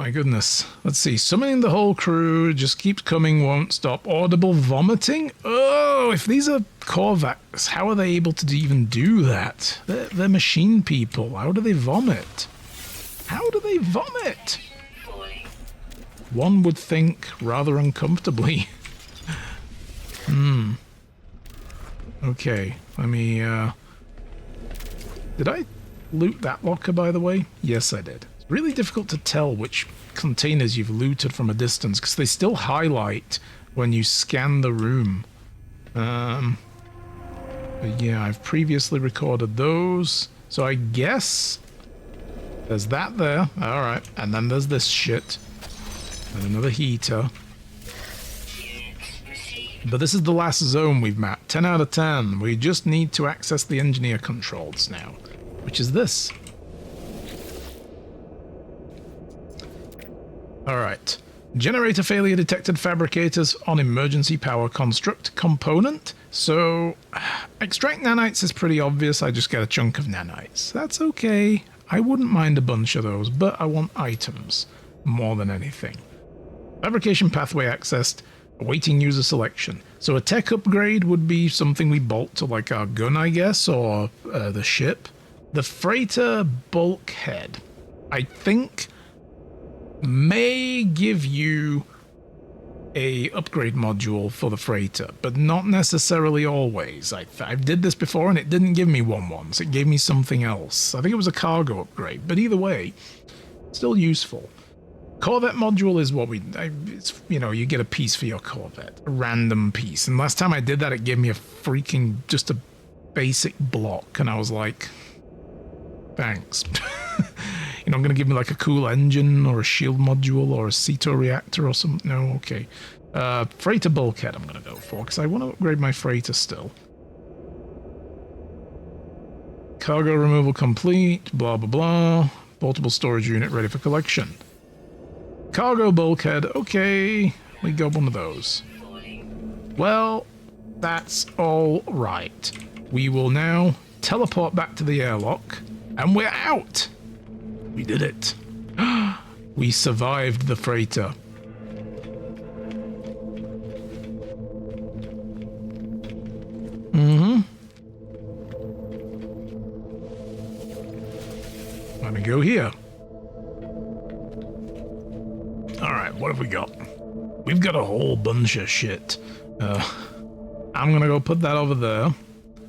my goodness. Let's see. Summoning the whole crew just keeps coming, won't stop. Audible vomiting? Oh, if these are Korvax, how are they able to even do that? They're machine people. How do they vomit? How do they vomit? One would think rather uncomfortably. Okay, let me, Did I loot that locker, by the way? Yes, I did. It's really difficult to tell which containers you've looted from a distance, because they still highlight when you scan the room. But yeah, I've previously recorded those, so I guess there's that there. Alright, and then there's this shit. And another heater. But this is the last zone we've mapped. 10 out of 10. We just need to access the engineer controls now, which is this. Alright. Generator failure detected, fabricators on emergency power, construct component. So, extract nanites is pretty obvious. I just get a chunk of nanites. That's okay. I wouldn't mind a bunch of those, but I want items more than anything. Fabrication pathway accessed. Awaiting user selection. So a tech upgrade would be something we bolt to like our gun, I guess, or the ship. The freighter bulkhead, I think, may give you a upgrade module for the freighter, but not necessarily always. I did this before and it didn't give me one once. It gave me something else. I think it was a cargo upgrade, but either way, still useful. Corvette module is what it's, you know, you get a piece for your Corvette, a random piece. And last time I did that, it gave me a freaking, just a basic block. And I was like, thanks. You're not going to give me like a cool engine or a shield module or a Ceto reactor or something? No, okay. Freighter bulkhead I'm going to go for, because I want to upgrade my freighter still. Cargo removal complete, blah, blah, blah. Portable storage unit ready for collection. Cargo bulkhead, okay, we got one of those. Well, that's all right. We will now teleport back to the airlock, and we're out! We did it. We survived the freighter. Let me go here. Alright, what have we got? We've got a whole bunch of shit. I'm gonna go put that over there.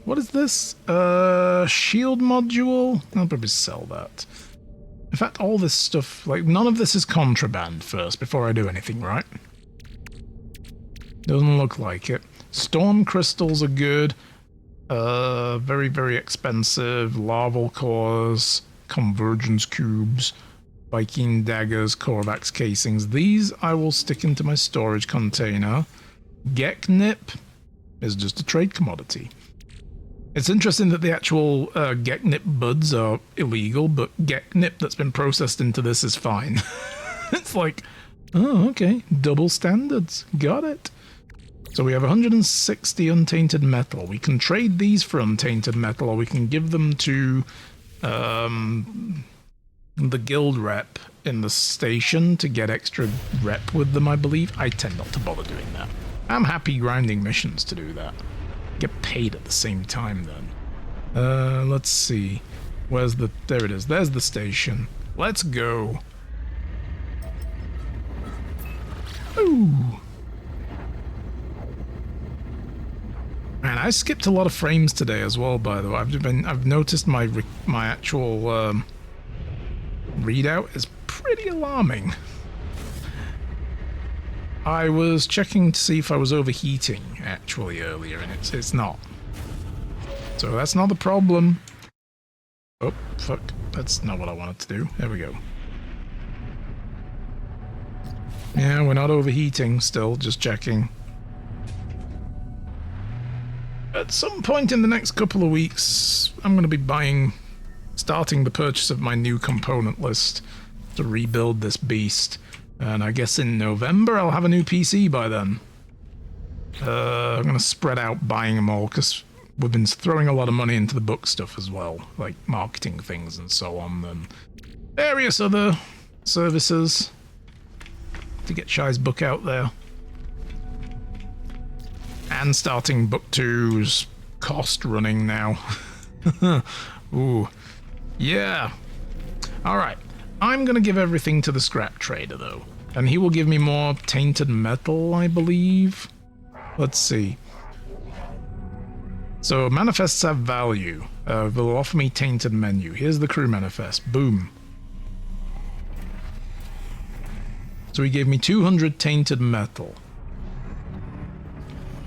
What is this? Shield module? I'll probably sell that. In fact, all this stuff, like, none of this is contraband first before I do anything, right? Doesn't look like it. Storm crystals are good. Very, very expensive. Larval cores, convergence cubes. Viking daggers, Korvax casings. These I will stick into my storage container. Geknip is just a trade commodity. It's interesting that the actual Geknip buds are illegal, but Geknip that's been processed into this is fine. It's like, oh, okay, double standards. Got it. So we have 160 untainted metal. We can trade these for untainted metal, or we can give them to the guild rep in the station to get extra rep with them, I believe. I tend not to bother doing that. I'm happy grinding missions to do that. Get paid at the same time then. Let's see. Where's the... There it is. There's the station. Let's go. Ooh. Man, I skipped a lot of frames today as well, by the way. I've noticed my actual readout is pretty alarming. I was checking to see if I was overheating actually earlier, and it's not. So that's not the problem. Oh, fuck. That's not what I wanted to do. There we go. Yeah, we're not overheating still, just checking. At some point in the next couple of weeks, I'm going to be starting the purchase of my new component list to rebuild this beast. And I guess in November I'll have a new PC by then. I'm going to spread out buying them all, because we've been throwing a lot of money into the book stuff as well, like marketing things and so on, and various other services. to get Shy's book out there. And starting book 2's cost running now. Ooh. Yeah. Alright. I'm gonna give everything to the scrap trader though. And he will give me more tainted metal, I believe. Let's see. So, manifests have value. Will offer me tainted menu. Here's the crew manifest. Boom. So he gave me 200 tainted metal.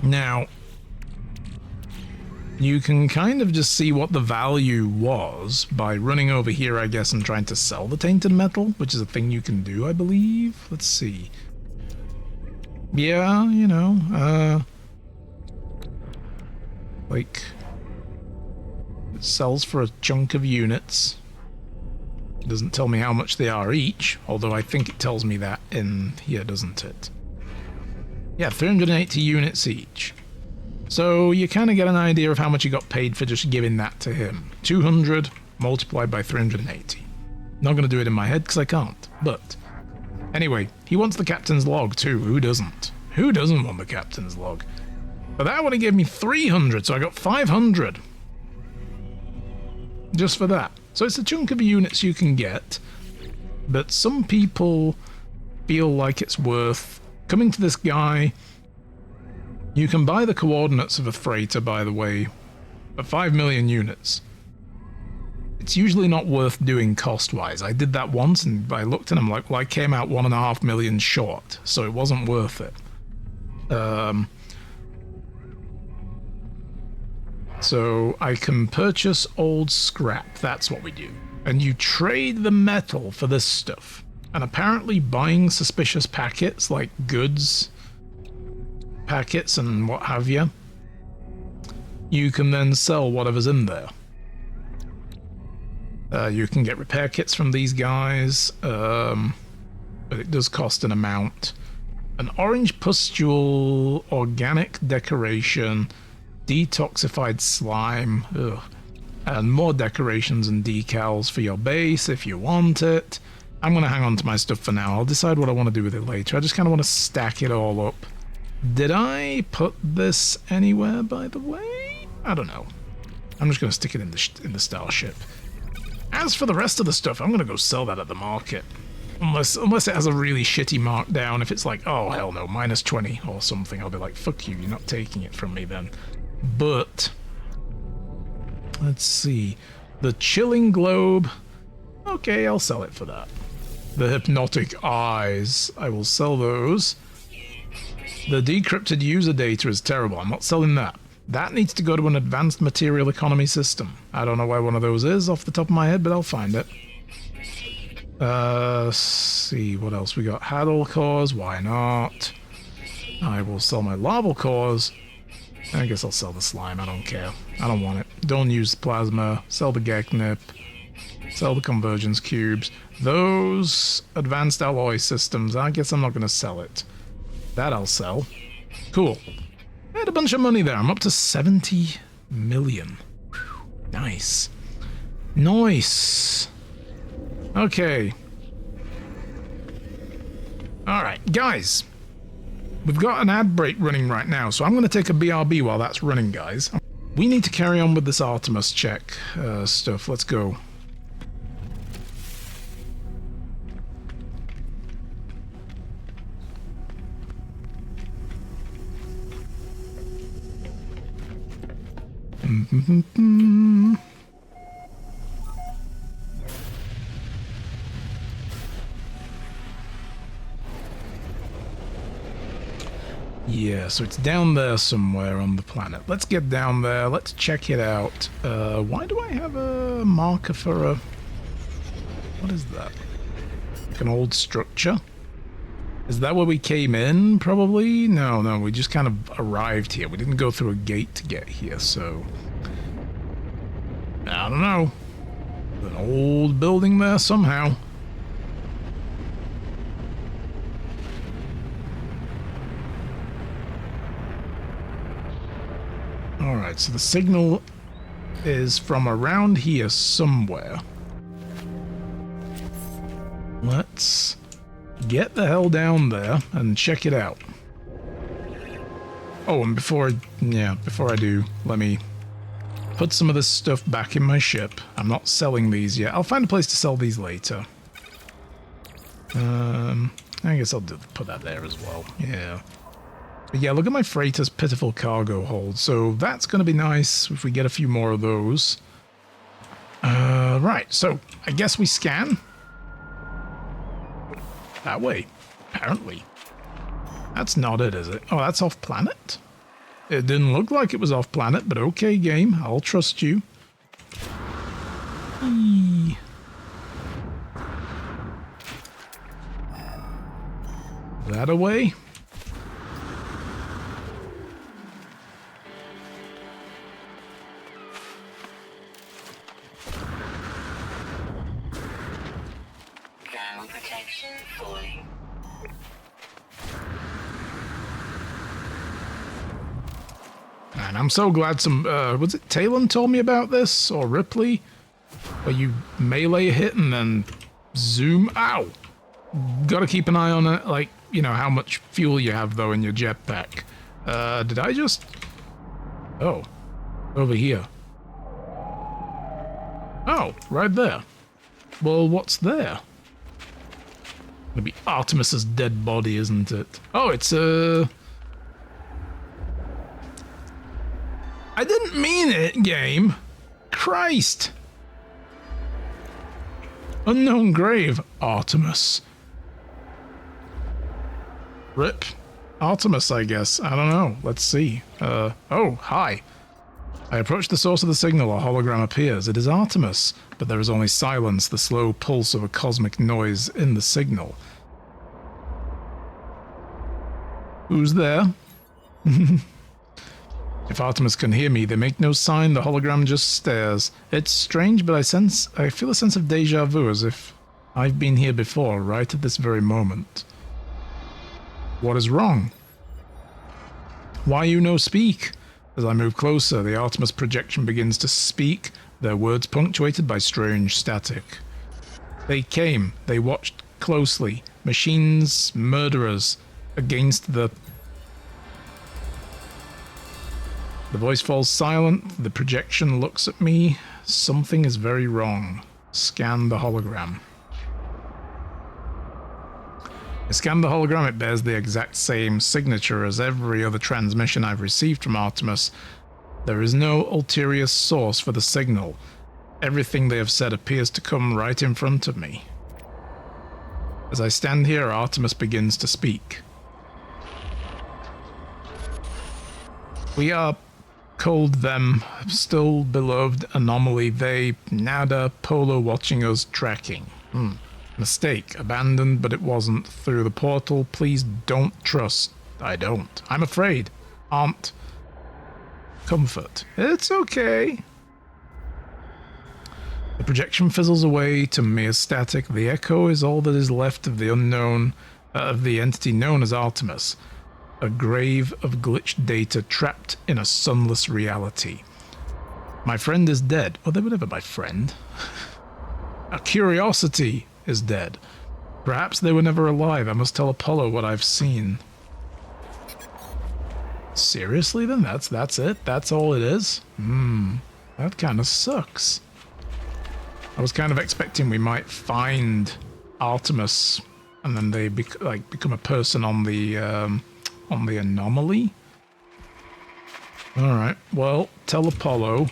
Now, you can kind of just see what the value was by running over here, I guess, and trying to sell the tainted metal, which is a thing you can do, I believe. Let's see. Yeah, you know, like, it sells for a chunk of units. It doesn't tell me how much they are each, although I think it tells me that in here, doesn't it? Yeah, 380 units each. So you kind of get an idea of how much you got paid for just giving that to him. 200 multiplied by 380. Not going to do it in my head because I can't, but anyway, he wants the captain's log too. Who doesn't? Who doesn't want the captain's log? But that would have given me 300, so I got 500. Just for that. So it's a chunk of units you can get, but some people feel like it's worth coming to this guy. You can buy the coordinates of a freighter, by the way, for 5 million units. It's usually not worth doing cost-wise. I did that once, and I looked at him like, well, I came out 1.5 million short, so it wasn't worth it. So I can purchase old scrap. That's what we do. And you trade the metal for this stuff. And apparently buying suspicious packets, like goods packets and what have you, you can then sell whatever's in there. You can get repair kits from these guys, but it does cost an amount. An orange pustule organic decoration, detoxified slime, ugh, and more decorations and decals for your base if you want it. I'm going to hang on to my stuff for now. I'll decide what I want to do with it later. I just kind of want to stack it all up. Did I put this anywhere, by the way? I don't know. I'm just going to stick it in the starship. As for the rest of the stuff, I'm going to go sell that at the market. Unless it has a really shitty markdown. If it's like, oh, hell no, minus 20 or something, I'll be like, fuck you, you're not taking it from me then. But, let's see. The chilling globe. Okay, I'll sell it for that. The hypnotic eyes. I will sell those. The decrypted user data is terrible. I'm not selling that. That needs to go to an advanced material economy system. I don't know where one of those is off the top of my head, but I'll find it. See, what else we got? Haddle cores, why not? I will sell my larval cores. I guess I'll sell the slime, I don't care. I don't want it. Don't use the plasma. Sell the Geknip. Sell the convergence cubes. Those advanced alloy systems, I guess I'm not going to sell it. That I'll sell. Cool. I had a bunch of money there. I'm up to 70 million. Whew. Nice. Nice. Okay. Alright, guys. We've got an ad break running right now, so I'm going to take a BRB while that's running, guys. We need to carry on with this Artemis check stuff. Let's go. Yeah, so it's down there somewhere on the planet. Let's get down there. Let's check it out. Why do I have a marker for a... What is that? Like an old structure? Is that where we came in, probably? No, we just kind of arrived here. We didn't go through a gate to get here, so... I don't know. An old building there somehow. Alright, so the signal is from around here somewhere. Let's get the hell down there and check it out. Oh, and before I do, let me put some of this stuff back in my ship. I'm not selling these yet. I'll find a place to sell these later. I guess I'll put that there as well. Yeah. But yeah, look at my freighter's pitiful cargo hold. So that's going to be nice if we get a few more of those. Right, so I guess we scan. That way, apparently. That's not it, is it? Oh, that's off planet? It didn't look like it was off planet, but okay, game. I'll trust you. Eee. That away? Protection fully. And I'm so glad some, was it Talon told me about this? Or Ripley? Where you melee a hit and then zoom. Ow! Gotta keep an eye on it, like, you know, how much fuel you have, though, in your jetpack. Did I just... Oh. Over here. Oh, right there. Well, what's there? Gonna be Artemis's dead body, isn't it? Oh, it's I didn't mean it, game. Christ. Unknown grave, Artemis. RIP. Artemis, I guess. I don't know. Let's see. Oh, hi. I approach the source of the signal, a hologram appears. It is Artemis, but there is only silence, the slow pulse of a cosmic noise in the signal. Who's there? If Artemis can hear me, they make no sign, the hologram just stares. It's strange, but I feel a sense of deja vu, as if I've been here before, right at this very moment. What is wrong? Why you no speak? As I move closer, the Artemis projection begins to speak, their words punctuated by strange static. They came, they watched closely, machines, murderers, against the... The voice falls silent, the projection looks at me. Something is very wrong. Scan the hologram. I scan the hologram, it bears the exact same signature as every other transmission I've received from Artemis. There is no ulterior source for the signal. Everything they have said appears to come right in front of me. As I stand here, Artemis begins to speak. We are called them, still beloved anomaly, they, nada, polo watching us tracking. Mistake, abandoned, but it wasn't. Through the portal, please don't trust. I don't. I'm afraid. Aren't. Comfort. It's okay. The projection fizzles away to mere static. The echo is all that is left of the unknown, of the entity known as Artemis. A grave of glitched data trapped in a sunless reality. My friend is dead. Oh, they were never my friend. A curiosity is dead. Perhaps they were never alive. I must tell Apollo what I've seen. Seriously then? That's it? That's all it is? That kind of sucks. I was kind of expecting we might find Artemis and then they become a person on the anomaly. Alright, well, tell Apollo,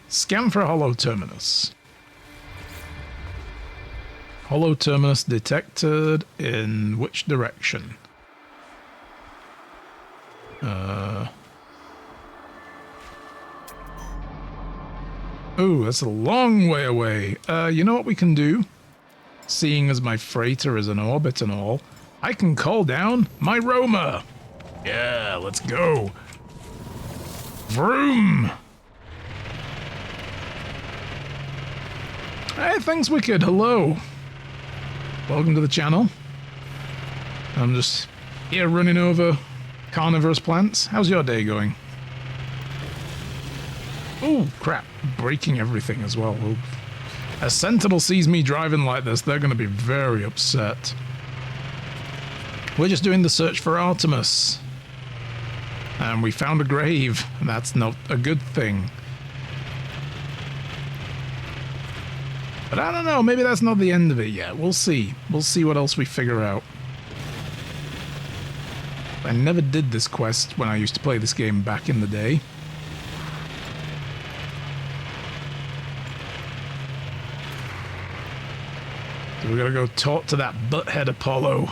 scan for a hollow terminus. Hollow terminus detected in which direction? Oh, that's a long way away. You know what we can do? Seeing as my freighter is in orbit and all, I can call down my roamer. Yeah, let's go. Vroom. Hey, thanks, Wicked. Hello. Welcome to the channel. I'm just here running over carnivorous plants. How's your day going? Oh, crap. Breaking everything as well. As Sentinel sees me driving like this, they're going to be very upset. We're just doing the search for Artemis. And we found a grave. That's not a good thing. But I don't know, maybe that's not the end of it yet. We'll see. We'll see what else we figure out. I never did this quest when I used to play this game back in the day. So we gotta go talk to that butthead Apollo.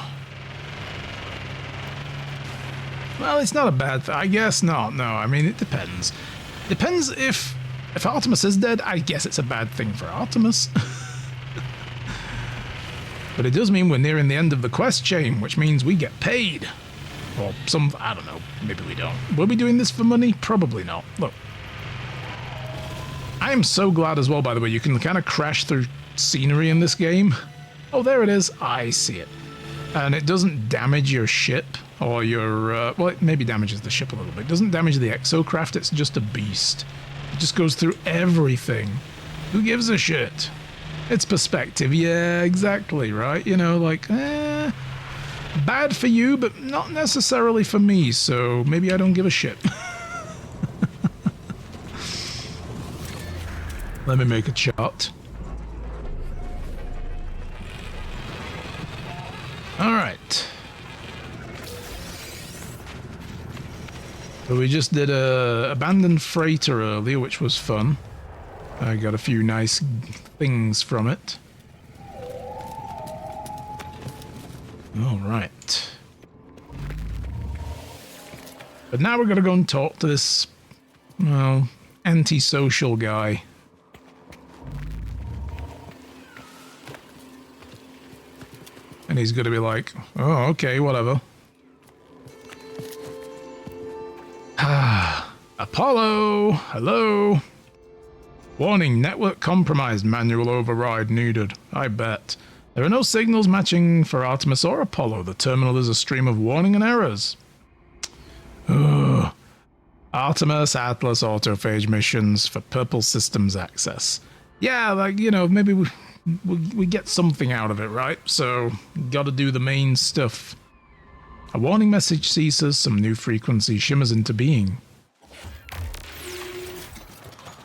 Well, it's not a bad thing. I guess not. No, I mean, it depends. Depends if Artemis is dead, I guess it's a bad thing for Artemis. But it does mean we're nearing the end of the quest chain, which means we get paid. Or I don't know, maybe we don't. Will we be doing this for money? Probably not. Look. I am so glad as well, by the way, you can kind of crash through scenery in this game. Oh, there it is. I see it. And it doesn't damage your ship or your... well, it maybe damages the ship a little bit. It doesn't damage the exocraft, it's just a beast. It just goes through everything. Who gives a shit? It's perspective. Yeah, exactly, right? You know, like, bad for you, but not necessarily for me, so maybe I don't give a shit. Let me make a chart. Alright. So we just did a abandoned freighter earlier, which was fun. I got a few nice things from it. Alright. But now we're gonna go and talk to this, well, antisocial guy. And he's gonna be like, oh, okay, whatever. Apollo! Hello! Warning, network compromised, manual override needed. I bet. There are no signals matching for Artemis or Apollo. The terminal is a stream of warning and errors. Ugh. Artemis, Atlas, autophage missions for Purple Systems access. Yeah, like, you know, maybe we get something out of it, right? So, gotta do the main stuff. A warning message ceases, some new frequency shimmers into being.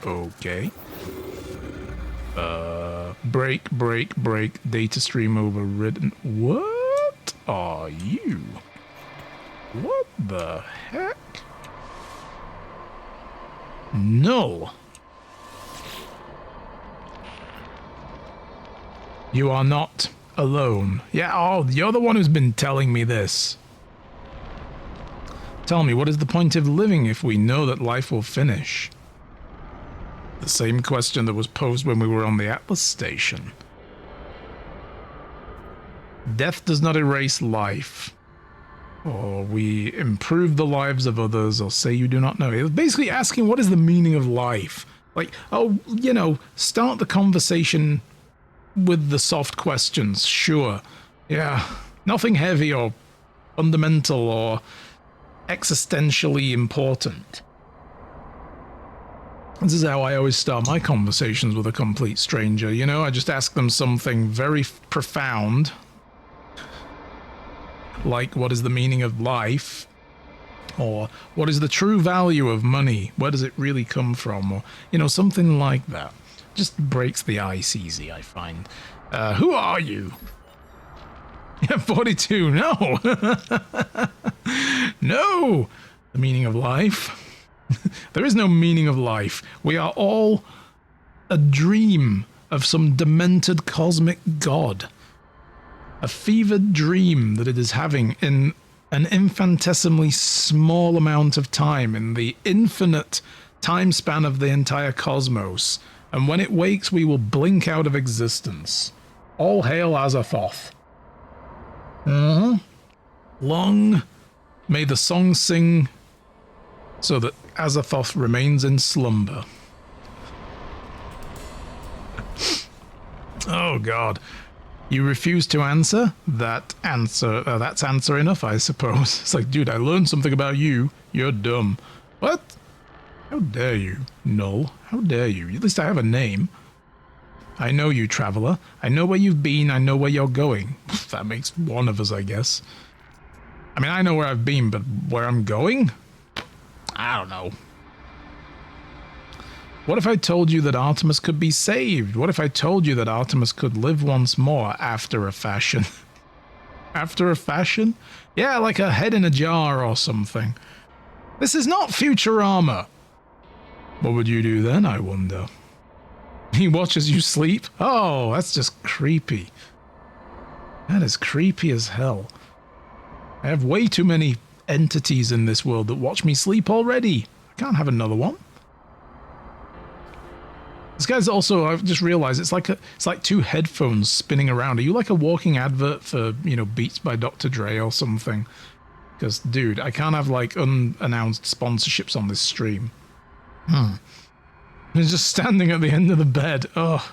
Okay. Break, data stream overridden. What are you? What the heck? Null. You are not alone. Yeah, oh, you're the one who's been telling me this. Tell me, what is the point of living if we know that life will finish? The same question that was posed when we were on the Atlas station. Death does not erase life. Or we improve the lives of others, or say you do not know. It was basically asking what is the meaning of life. Like, oh, you know, start the conversation with the soft questions, sure. Yeah, nothing heavy or fundamental or existentially important. This is how I always start my conversations with a complete stranger, you know? I just ask them something very profound, like what is the meaning of life, or what is the true value of money, where does it really come from, or, you know, something like that. Just breaks the ice easy, I find. Who are you? Yeah, 42, no! No! The meaning of life. There is no meaning of life. We are all a dream of some demented cosmic god. A fevered dream that it is having in an infinitesimally small amount of time, in the infinite time span of the entire cosmos. And when it wakes, we will blink out of existence. All hail Azathoth. Long may the song sing so that Azathoth remains in slumber. Oh God. You refuse to answer? That's answer enough, I suppose. It's like, dude, I learned something about you. You're dumb. What? How dare you, Null? How dare you? At least I have a name. I know you, traveler. I know where you've been. I know where you're going. That makes one of us, I guess. I mean, I know where I've been, but where I'm going? I don't know. What if I told you that Artemis could be saved? What if I told you that Artemis could live once more after a fashion? After a fashion? Yeah, like a head in a jar or something. This is not Futurama. What would you do then, I wonder? He watches you sleep? Oh, that's just creepy. That is creepy as hell. I have way too many entities in this world that watch me sleep already. I can't have another one. This guy's also, I've just realized, it's like two headphones spinning around. Are you like a walking advert for, you know, Beats by Dr. Dre or something? Because, dude, I can't have like unannounced sponsorships on this stream. He's just standing at the end of the bed. Oh,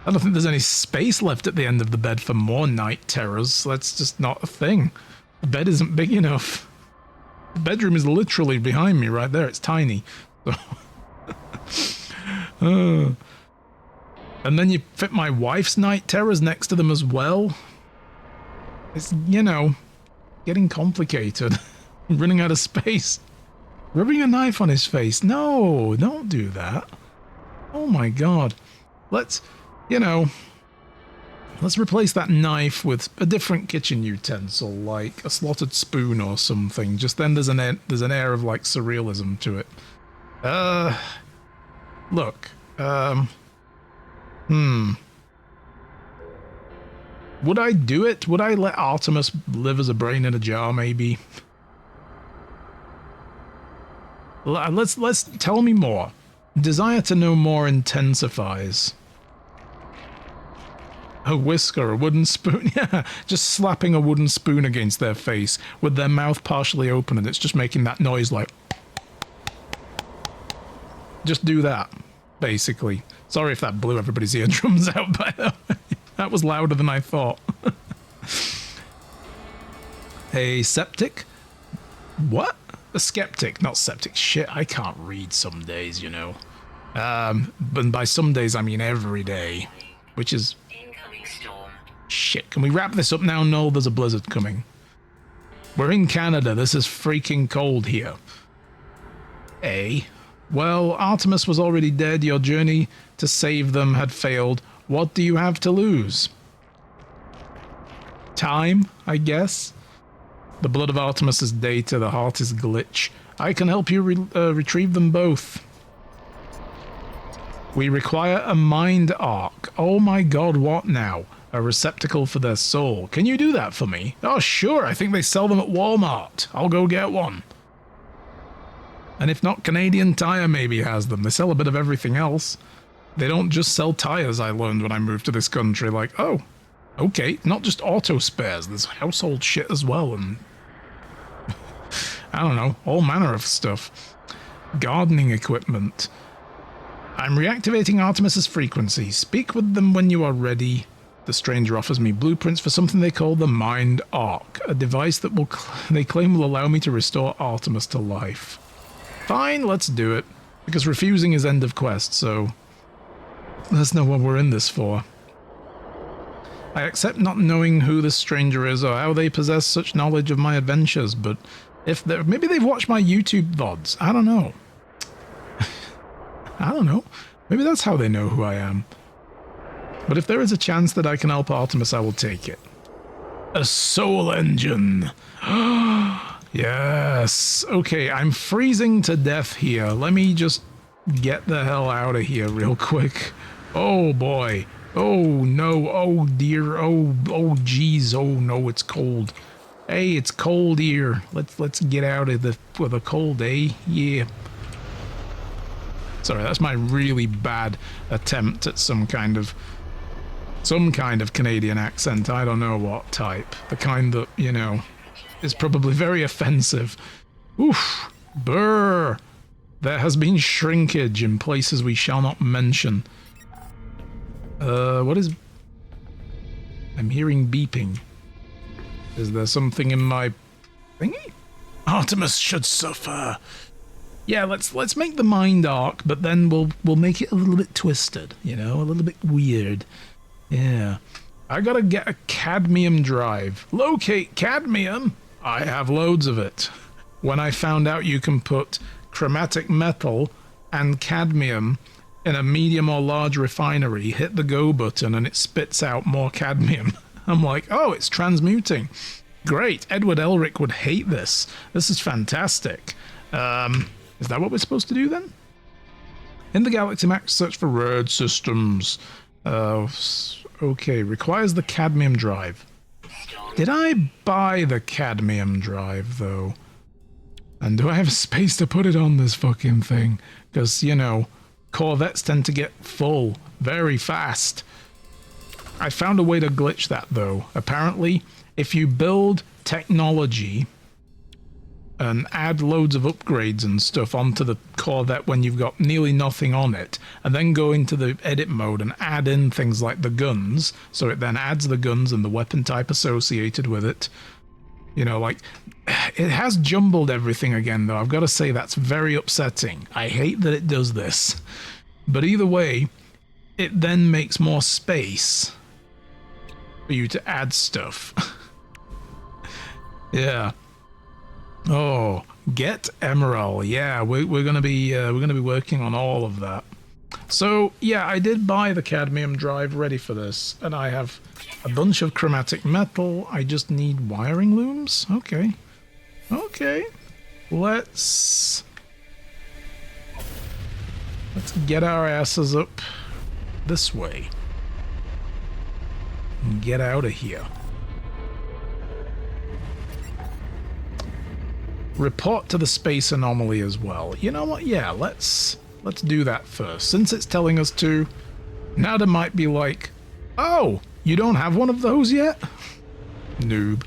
I don't think there's any space left at the end of the bed for more night terrors. That's just not a thing. The bed isn't big enough. The bedroom is literally behind me right there. It's tiny. So and then you fit my wife's night terrors next to them as well. It's, you know, getting complicated. Running out of space. Rubbing a knife on his face. No, don't do that. Oh my god. Let's, you know, let's replace that knife with a different kitchen utensil, like a slotted spoon or something. Just then there's an air of like surrealism to it. Look, would I do it? Would I let Artemis live as a brain in a jar, maybe? Let's tell me more. Desire to know more intensifies. A whisker, a wooden spoon. Yeah, just slapping a wooden spoon against their face with their mouth partially open and it's just making that noise like... Just do that, basically. Sorry if that blew everybody's eardrums out by the way. That was louder than I thought. A septic? What? A skeptic, not septic. Shit, I can't read some days, you know. But by some days I mean every day. Which is... Incoming storm. Shit, can we wrap this up now? No, there's a blizzard coming. We're in Canada, this is freaking cold here. Well, Artemis was already dead, your journey to save them had failed. What do you have to lose? Time, I guess? The blood of Artemis is data, the heart is glitch. I can help you retrieve them both. We require a mind arc. Oh my god, what now? A receptacle for their soul. Can you do that for me? Oh sure, I think they sell them at Walmart. I'll go get one. And if not, Canadian Tire maybe has them. They sell a bit of everything else. They don't just sell tires, I learned when I moved to this country. Like, oh, okay, not just auto spares. There's household shit as well, and I don't know, all manner of stuff. Gardening equipment. I'm reactivating Artemis's frequency. Speak with them when you are ready. The stranger offers me blueprints for something they call the Mind Arc, a device that they claim will allow me to restore Artemis to life. Fine, let's do it. Because refusing is end of quest, so let's know what we're in this for. I accept not knowing who this stranger is or how they possess such knowledge of my adventures, but if they're, maybe they've watched my YouTube VODs. I don't know. I don't know. Maybe that's how they know who I am. But if there is a chance that I can help Artemis, I will take it. A soul engine. Yes. Okay, I'm freezing to death here. Let me just get the hell out of here real quick. Oh boy. Oh no. Oh dear. Oh geez. Oh no, it's cold. Hey, it's cold here. Let's get out of the cold, eh? Yeah. Sorry, that's my really bad attempt at some kind of Canadian accent. I don't know what type. The kind that, you know, is probably very offensive. Oof. Brr. There has been shrinkage in places we shall not mention. What is... I'm hearing beeping. Is there something in my thingy? Artemis should suffer. Yeah, let's make the mind arc, but then we'll make it a little bit twisted, you know, a little bit weird. Yeah. I gotta get a cadmium drive. Locate cadmium? I have loads of it. When I found out you can put chromatic metal and cadmium in a medium or large refinery, hit the go button and it spits out more cadmium. I'm like, oh, it's transmuting. Great. Edward Elric would hate this. This is fantastic. Is that what we're supposed to do then? In the galaxy map, search for road systems. Okay, requires the cadmium drive. Did I buy the cadmium drive, though? And do I have space to put it on this fucking thing? Because, you know, Corvettes tend to get full very fast. I found a way to glitch that, though. Apparently, if you build technology and add loads of upgrades and stuff onto the Corvette when you've got nearly nothing on it, and then go into the edit mode and add in things like the guns, so it then adds the guns and the weapon type associated with it. You know, like, it has jumbled everything again, though. I've got to say that's very upsetting. I hate that it does this. But either way, it then makes more space for you to add stuff. Yeah. Oh, get Emerald. Yeah, we're gonna be working on all of that. So yeah, I did buy the cadmium drive ready for this, and I have a bunch of chromatic metal. I just need wiring looms. Okay, okay. Let's get our asses up this way and get out of here. Report to the space anomaly as well. You know what? Yeah, let's do that first. Since it's telling us to, Nada might be like, oh, you don't have one of those yet? Noob.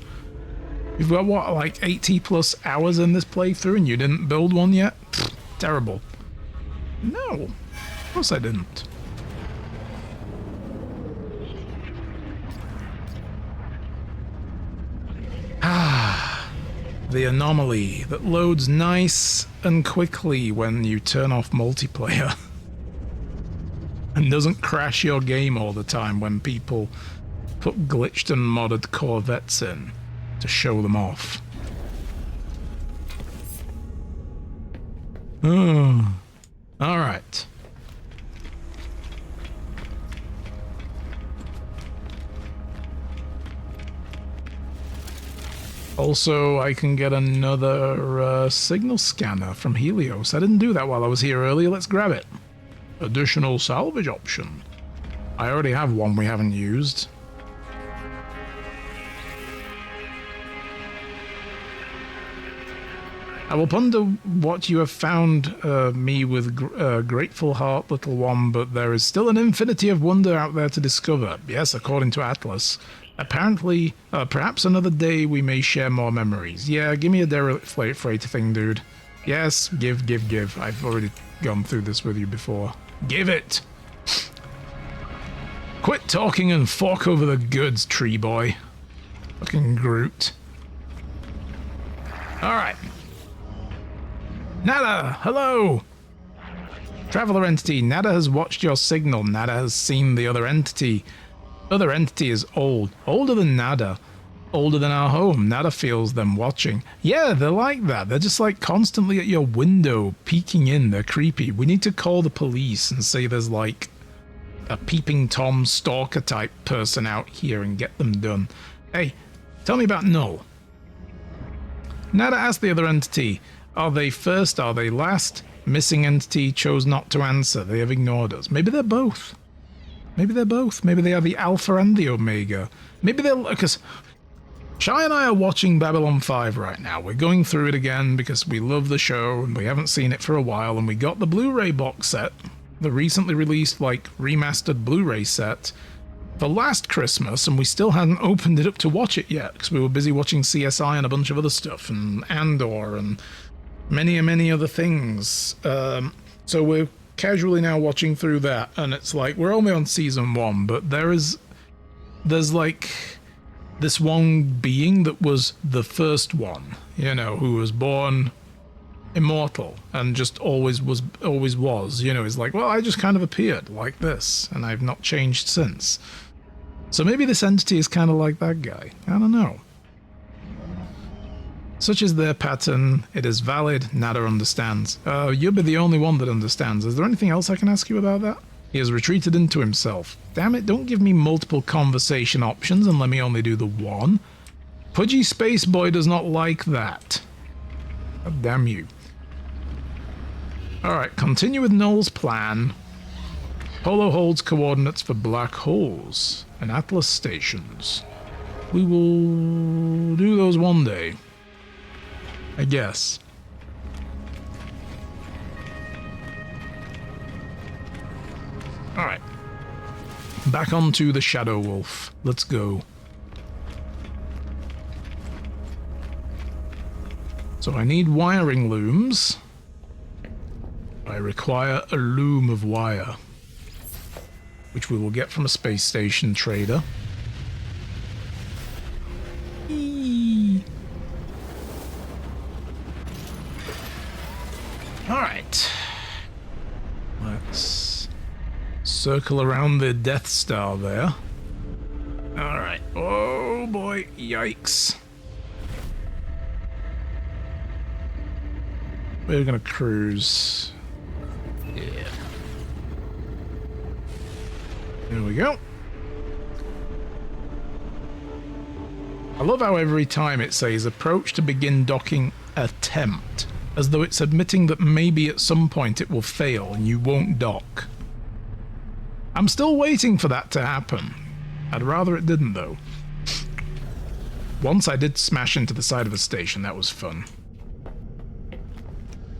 You've got, what, like 80 plus hours in this playthrough and you didn't build one yet? Pfft, terrible. No, of course I didn't. The anomaly that loads nice and quickly when you turn off multiplayer and doesn't crash your game all the time when people put glitched and modded Corvettes in to show them off. Oh, all right. Also, I can get another signal scanner from Helios. I didn't do that while I was here earlier. Let's grab it. Additional salvage option. I already have one we haven't used. I will ponder what you have found me with grateful heart, little one, but there is still an infinity of wonder out there to discover. Yes, according to Atlas. Apparently, perhaps another day we may share more memories. Yeah, give me a derelict freighter thing, dude. Yes, give. I've already gone through this with you before. Give it! Quit talking and fork over the goods, tree boy. Fucking Groot. Alright. Nada, hello! Traveler entity, Nada has watched your signal. Nada has seen the other entity. Other entity is old. Older than Nada. Older than our home. Nada feels them watching. Yeah, they're like that. They're just like constantly at your window, peeking in. They're creepy. We need to call the police and say there's like a peeping Tom stalker type person out here and get them done. Hey, tell me about Null. Nada asked the other entity, are they first, are they last? Missing entity chose not to answer. They have ignored us. Maybe they're both. Maybe they're both. Maybe they are the Alpha and the Omega. Maybe they're... Because Shy and I are watching Babylon 5 right now. We're going through it again because we love the show and we haven't seen it for a while. And we got the Blu-ray box set, the recently released, like, remastered Blu-ray set, for last Christmas. And we still hadn't opened it up to watch it yet because we were busy watching CSI and a bunch of other stuff. And Andor and many other things. So we're casually now watching through that, and it's like we're only on season 1, but there's like this one being that was the first one, you know, who was born immortal and just always was, you know. It's like, well, I just kind of appeared like this and I've not changed since. So maybe this entity is kind of like that guy. I don't know. Such is their pattern. It is valid. Nada understands. You'll be the only one that understands. Is there anything else I can ask you about that? He has retreated into himself. Damn it, don't give me multiple conversation options and let me only do the one. Pudgy Space Boy does not like that. God damn you. Alright, continue with Null's plan. Polo holds coordinates for black holes and Atlas stations. We will do those one day, I guess. Alright. Back onto the Shadow Wolf. Let's go. So I need wiring looms. I require a loom of wire, which we will get from a space station trader. Alright. Let's circle around the Death Star there. Alright. Oh boy. Yikes. We're gonna cruise. Yeah. There we go. I love how every time it says approach to begin docking attempt, as though it's admitting that maybe at some point it will fail and you won't dock. I'm still waiting for that to happen. I'd rather it didn't though. Once I did smash into the side of a station, that was fun.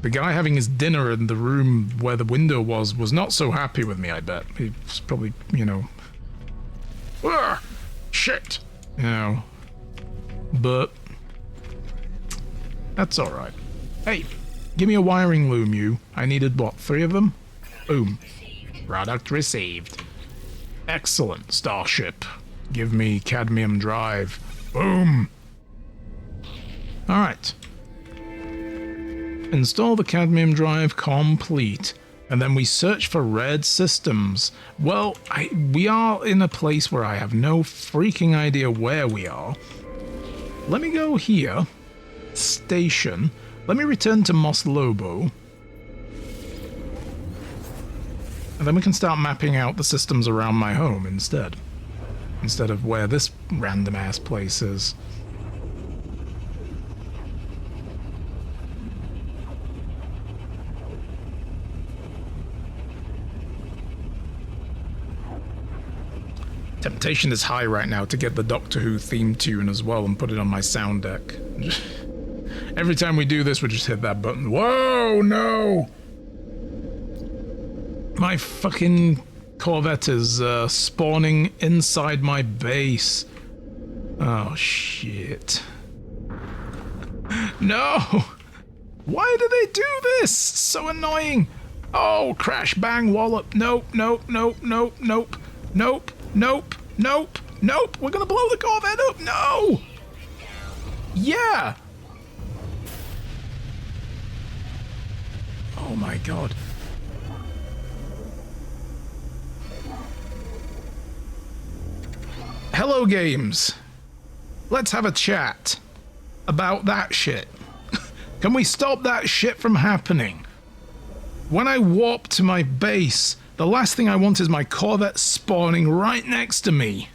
The guy having his dinner in the room where the window was not so happy with me, I bet. He was probably, you know... shit! You know. But... that's alright. Hey, give me a wiring loom, you. I needed, what, 3 of them? Boom. Product received. Excellent, Starship. Give me cadmium drive. Boom! Alright. Install the cadmium drive complete. And then we search for red systems. Well, we are in a place where I have no freaking idea where we are. Let me go here. Station. Let me return to Mos Lobo. And then we can start mapping out the systems around my home instead. Instead of where this random ass place is. Temptation is high right now to get the Doctor Who theme tune as well and put it on my sound deck. Every time we do this, we just hit that button. Whoa, no! My fucking Corvette is spawning inside my base. Oh, shit. No! Why do they do this? So annoying! Oh, crash, bang, wallop. Nope, nope, nope, nope, nope, nope. Nope, nope, nope, we're gonna blow the Corvette up, no! Yeah! Oh my god. Hello games. Let's have a chat about that shit. Can we stop that shit from happening? When I warp to my base, the last thing I want is my Corvette spawning right next to me.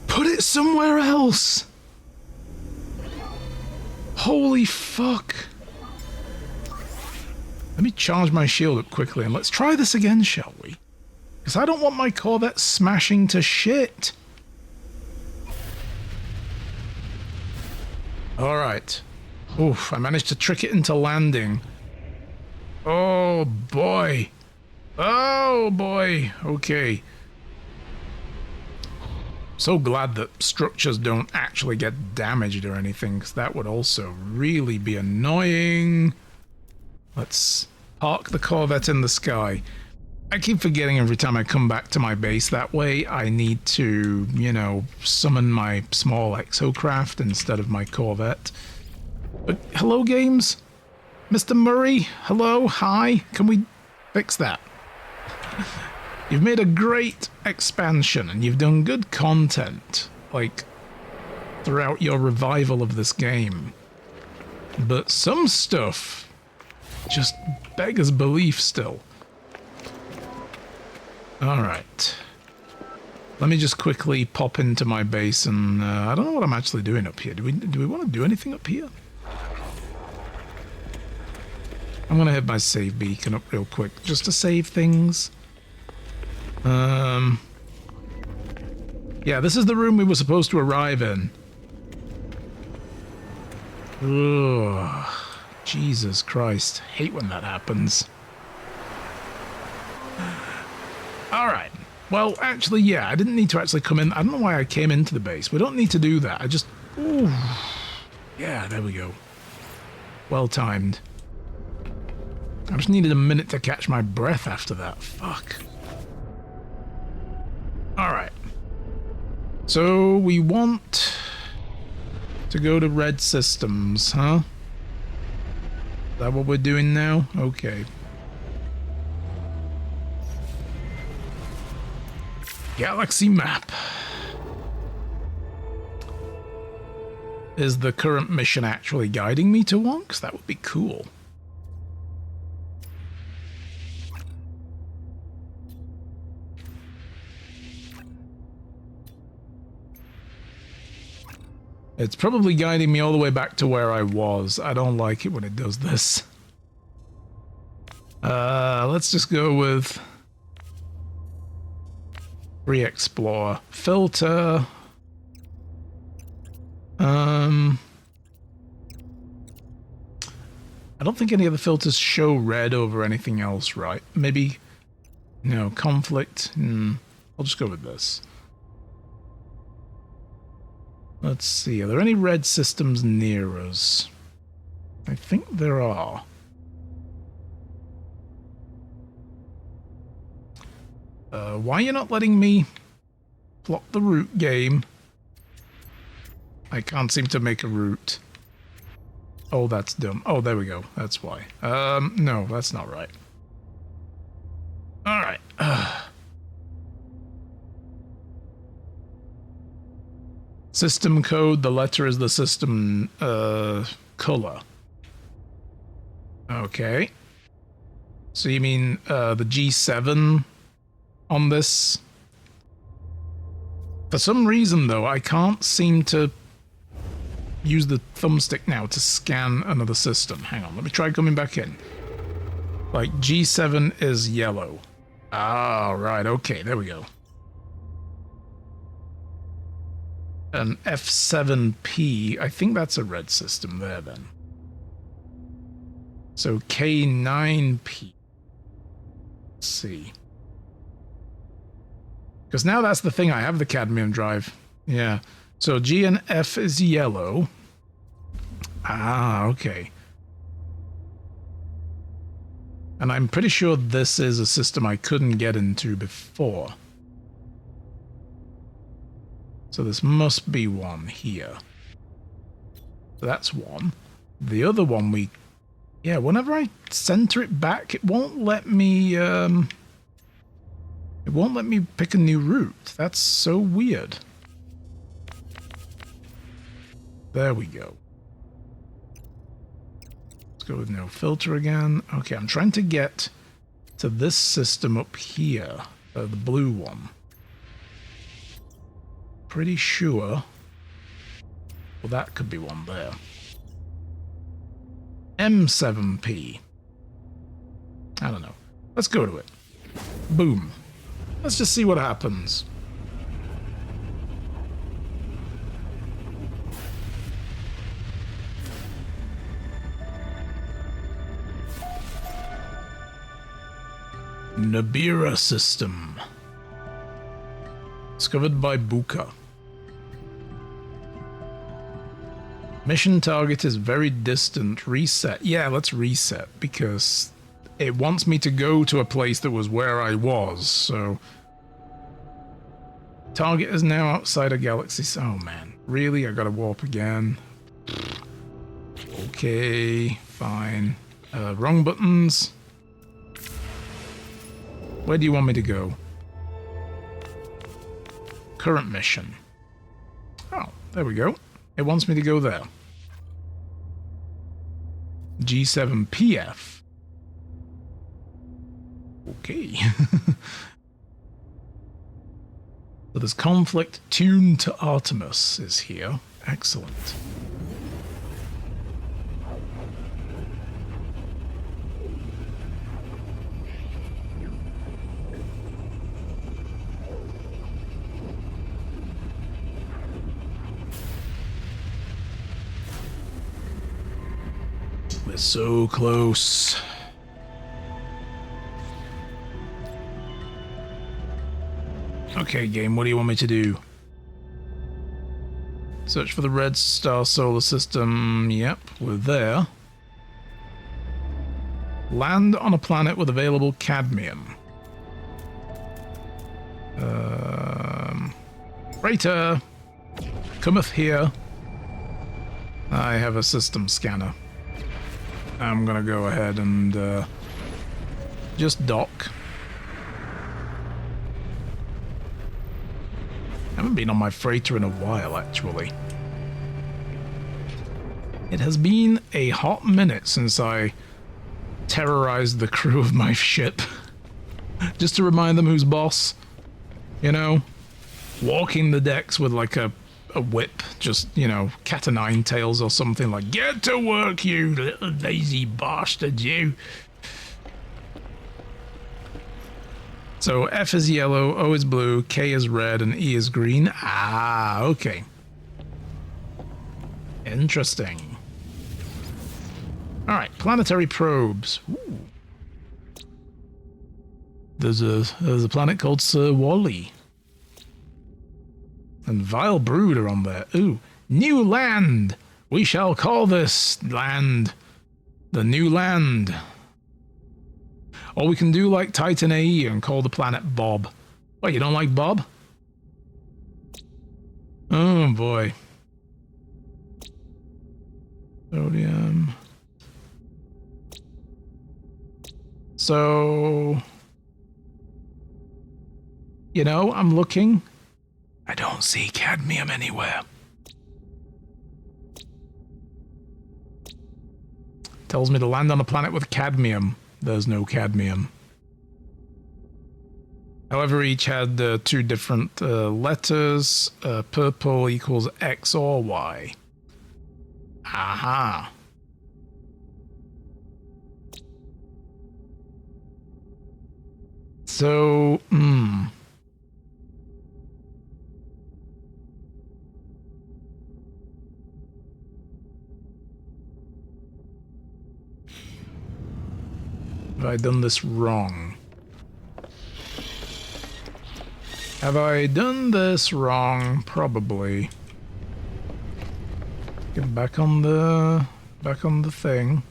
Put it somewhere else. Holy fuck. Let me charge my shield up quickly and let's try this again, shall we? Because I don't want my Corvette smashing to shit. Alright. Oof, I managed to trick it into landing. Oh boy. Oh boy. Okay. So glad that structures don't actually get damaged or anything, because that would also really be annoying. Let's park the Corvette in the sky. I keep forgetting every time I come back to my base that way I need to, you know, summon my small exocraft instead of my Corvette. But hello games? Mr. Murray, hello, hi, can we fix that? You've made a great expansion and you've done good content. Like, throughout your revival of this game. But some stuff just beggars belief still. Alright. Let me just quickly pop into my base and I don't know what I'm actually doing up here. Do we want to do anything up here? I'm going to hit my save beacon up real quick just to save things. Yeah, this is the room we were supposed to arrive in. Ugh. Jesus Christ. Hate when that happens. Alright. Well, actually, yeah, I didn't need to actually come in. I don't know why I came into the base. We don't need to do that. I just... Ooh. Yeah, there we go. Well timed. I just needed a minute to catch my breath after that. Fuck. Alright. So, we want to go to red systems, huh? Is that what we're doing now? Okay. Galaxy map. Is the current mission actually guiding me to one? Because that would be cool. It's probably guiding me all the way back to where I was. I don't like it when it does this. Let's just go with... Re-explore. Filter. I don't think any of the filters show red over anything else, right? Maybe... No, conflict. I'll just go with this. Let's see, are there any red systems near us? I think there are. Why are you not letting me plot the route, game? I can't seem to make a route. Oh, that's dumb. Oh, there we go. That's why. No, that's not right. Alright. System code, the letter is the system color. Okay. So you mean the G7 on this? For some reason though, I can't seem to use the thumbstick now to scan another system. Hang on, let me try coming back in. Like G7 is yellow. Ah, right, okay, there we go. An F7P, I think that's a red system there then. So K9P. Let's see. Because now that's the thing, I have the cadmium drive. Yeah. So G and F is yellow. Ah, okay. And I'm pretty sure this is a system I couldn't get into before. So this must be one here. So that's one. The other one we... Yeah, whenever I center it back, it won't let me... It won't let me pick a new route. That's so weird. There we go. Let's go with no filter again. Okay, I'm trying to get to this system up here. The blue one. Pretty sure. Well, that could be one there. M7P. I don't know. Let's go to it. Boom. Let's just see what happens. Nibiru system. Discovered by Buka. Mission target is very distant. Reset. Yeah, let's reset because it wants me to go to a place that was where I was, so... Target is now outside a galaxy. Oh man, really? I gotta warp again. Okay, fine. Wrong buttons. Where do you want me to go? Current mission. Oh, there we go. It wants me to go there. G7PF. Okay. So there's conflict tuned to Artemis is here. Excellent. We're so close. Okay, game, what do you want me to do? Search for the red star solar system. Yep, we're there. Land on a planet with available cadmium. Freighter, cometh here. I have a system scanner. I'm gonna go ahead and just dock. I haven't been on my freighter in a while, actually. It has been a hot minute since I terrorized the crew of my ship. Just to remind them who's boss. You know? Walking the decks with like a whip. Just, you know, cat o' nine tails or something like, get to work, you little lazy bastard, you. So F is yellow, O is blue, K is red, and E is green. Ah, okay. Interesting. Alright, planetary probes. Ooh. There's a planet called Sir Wally. And Vile Brood are on there. Ooh, new land! We shall call this land the new land. Or we can do like Titan AE and call the planet Bob. What, you don't like Bob? Oh boy. Sodium. So, you know, I'm looking. I don't see cadmium anywhere. Tells me to land on a planet with cadmium. There's no cadmium. However, each had two different letters. Purple equals X or Y. Aha. So, Have I done this wrong? Have I done this wrong? Probably. Get back on the thing.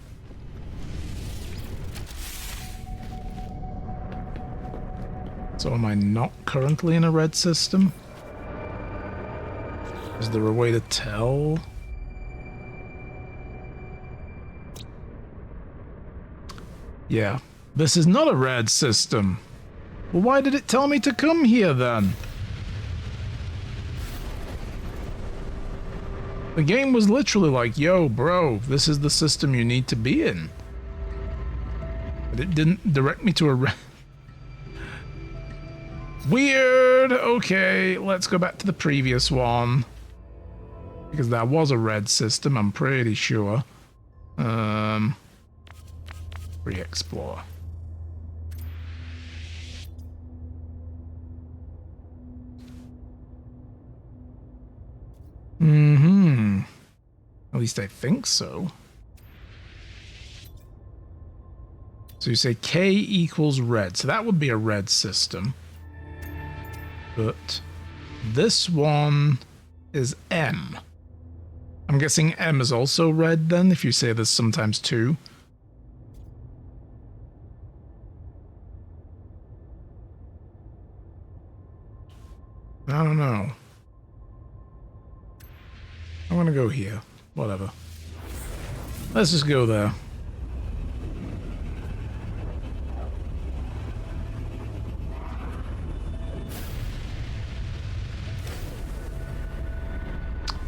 So am I not currently in a red system? Is there a way to tell? Yeah, this is not a red system. Well, why did it tell me to come here then? The game was literally like, yo, bro, this is the system you need to be in. But it didn't direct me to a red... Weird! Okay, let's go back to the previous one. Because that was a red system, I'm pretty sure. Re-explore. At least I think so. So you say K equals red. So that would be a red system. But this one is M. I'm guessing M is also red then, if you say there's sometimes two. I don't know. I want to go here. Whatever. Let's just go there.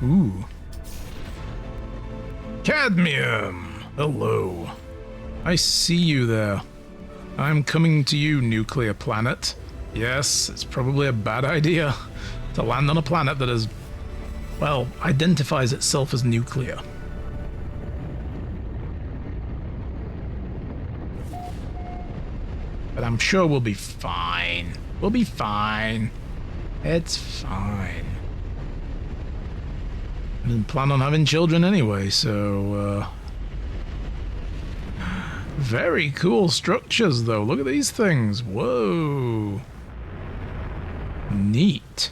Ooh. Cadmium! Hello. I see you there. I'm coming to you, nuclear planet. Yes, it's probably a bad idea to land on a planet that is, well, identifies itself as nuclear. But I'm sure we'll be fine. We'll be fine. It's fine. I didn't plan on having children anyway, so, very cool structures, though. Look at these things. Whoa. Neat.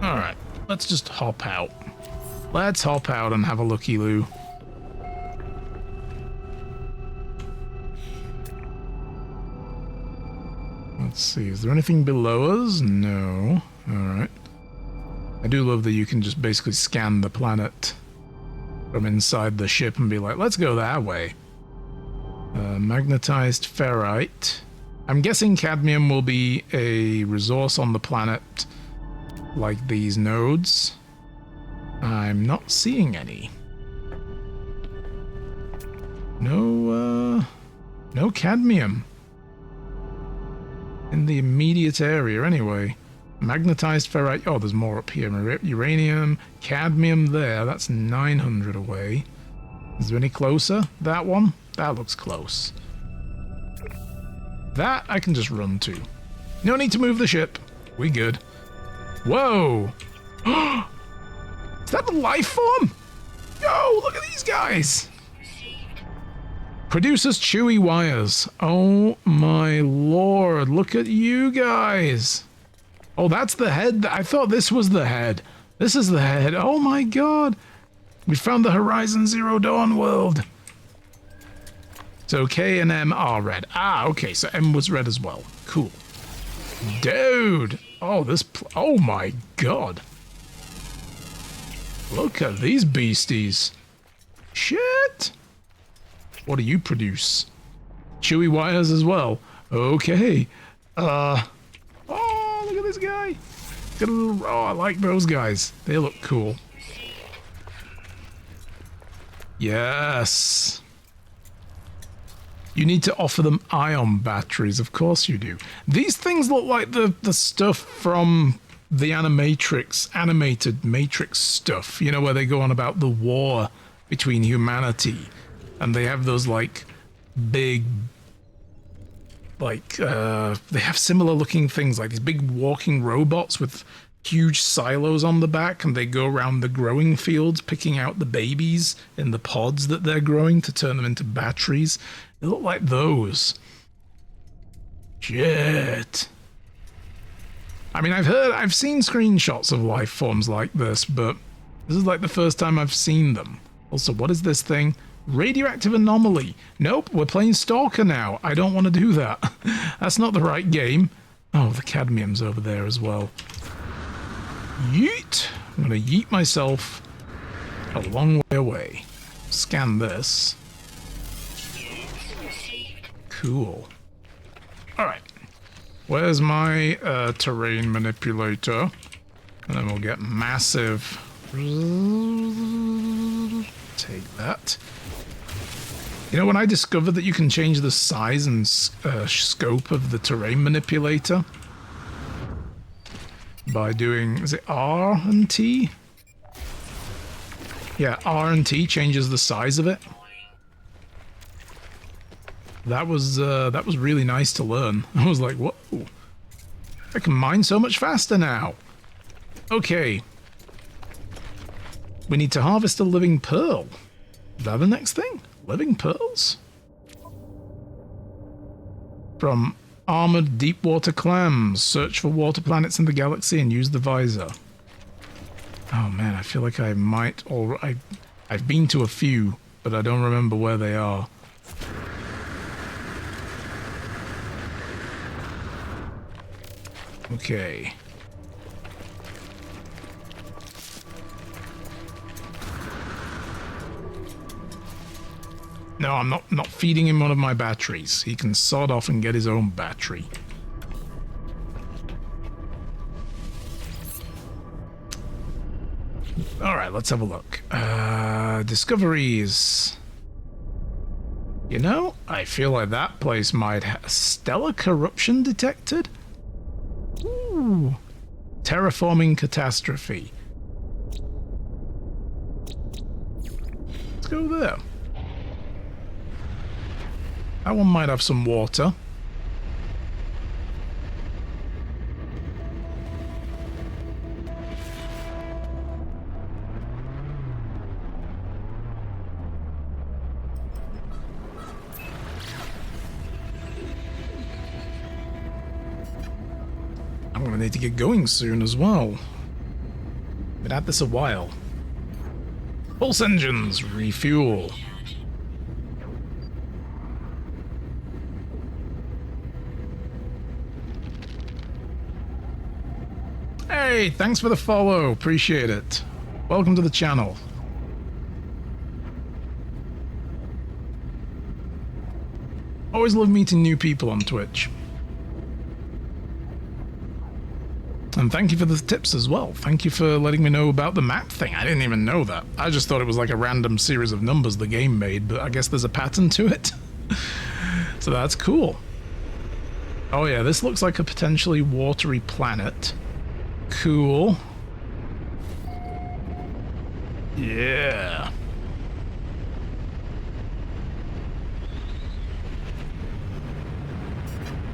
Alright, let's just hop out. Let's hop out and have a looky-loo. Let's see, is there anything below us? No. Alright. I do love that you can just basically scan the planet from inside the ship and be like, let's go that way. Magnetized ferrite. I'm guessing cadmium will be a resource on the planet like these nodes. I'm not seeing any. No cadmium in the immediate area anyway. Magnetized ferrite. Oh, there's more up here. Uranium, cadmium there. That's 900 away. Is there any closer? That one? That looks close. That I can just run to. No need to move the ship. We good. Whoa! Is that a life form? Yo, look at these guys! Produces chewy wires. Oh my lord, look at you guys! Oh, that's the head. I thought this was the head. This is the head. Oh my god! We found the Horizon Zero Dawn world. So K and M are red. Ah, okay, so M was red as well. Cool. Dude! Oh, oh my god. Look at these beasties. Shit! What do you produce? Chewy wires as well. Okay. Oh, look at this guy. Got a little, oh, I like those guys. They look cool. Yes. You need to offer them ion batteries. Of course you do. These things look like the stuff from the animated Matrix stuff. You know, where they go on about the war between humanity. And they have those, like, big... Like, they have similar looking things, like these big walking robots with huge silos on the back, and they go around the growing fields picking out the babies in the pods that they're growing to turn them into batteries. They look like those. Shit. I mean, I've seen screenshots of life forms like this, but this is like the first time I've seen them. Also, what is this thing? Radioactive anomaly. Nope, we're playing Stalker now. I don't want to do that. That's not the right game. Oh, the cadmium's over there as well. Yeet. I'm going to yeet myself a long way away. Scan this. Cool. Alright. Where's my terrain manipulator? And then we'll get massive... Take that. You know, when I discovered that you can change the size and scope of the terrain manipulator by doing, is it R and T? Yeah, R and T changes the size of it. That was really nice to learn. I was like, whoa, I can mine so much faster now. Okay. We need to harvest a living pearl. Is that the next thing? Living pearls? From armored deep water clams. Search for water planets in the galaxy and use the visor. Oh man, I feel like I might I've been to a few, but I don't remember where they are. Okay. No, I'm not feeding him one of my batteries. He can sod off and get his own battery. Alright, let's have a look. Discoveries. You know, I feel like that place might have stellar corruption detected. Ooh. Terraforming catastrophe. Let's go there. That one might have some water. I'm gonna need to get going soon as well. Been at this a while. Pulse engines, refuel. Hey, thanks for the follow. Appreciate it. Welcome to the channel. Always love meeting new people on Twitch. And thank you for the tips as well. Thank you for letting me know about the map thing. I didn't even know that. I just thought it was like a random series of numbers the game made, but I guess there's a pattern to it. So that's cool. Oh yeah, this looks like a potentially watery planet. Cool. Yeah.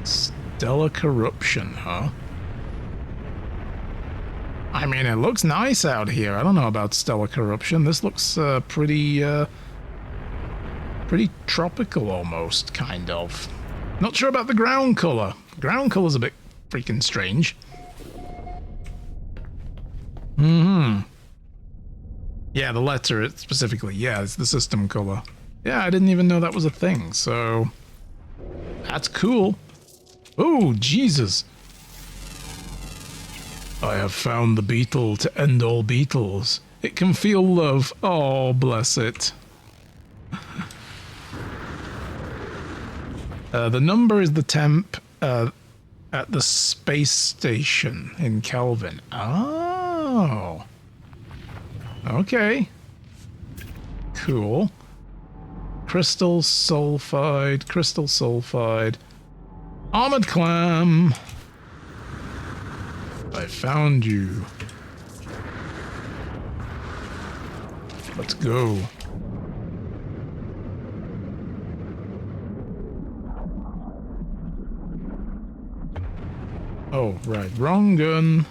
Stellar corruption, huh? I mean, it looks nice out here. I don't know about stellar corruption. This looks pretty tropical almost, kind of. Not sure about the ground color. Ground color's a bit freaking strange. Yeah, the letter specifically. Yeah, it's the system color. Yeah, I didn't even know that was a thing, so that's cool. Oh, Jesus. I have found the beetle to end all beetles. It can feel love. Oh, bless it. The number is the temp at the space station in Kelvin. Oh. Okay. Cool. Crystal sulfide, crystal sulfide. Armored clam. I found you. Let's go. Oh, right. Wrong gun.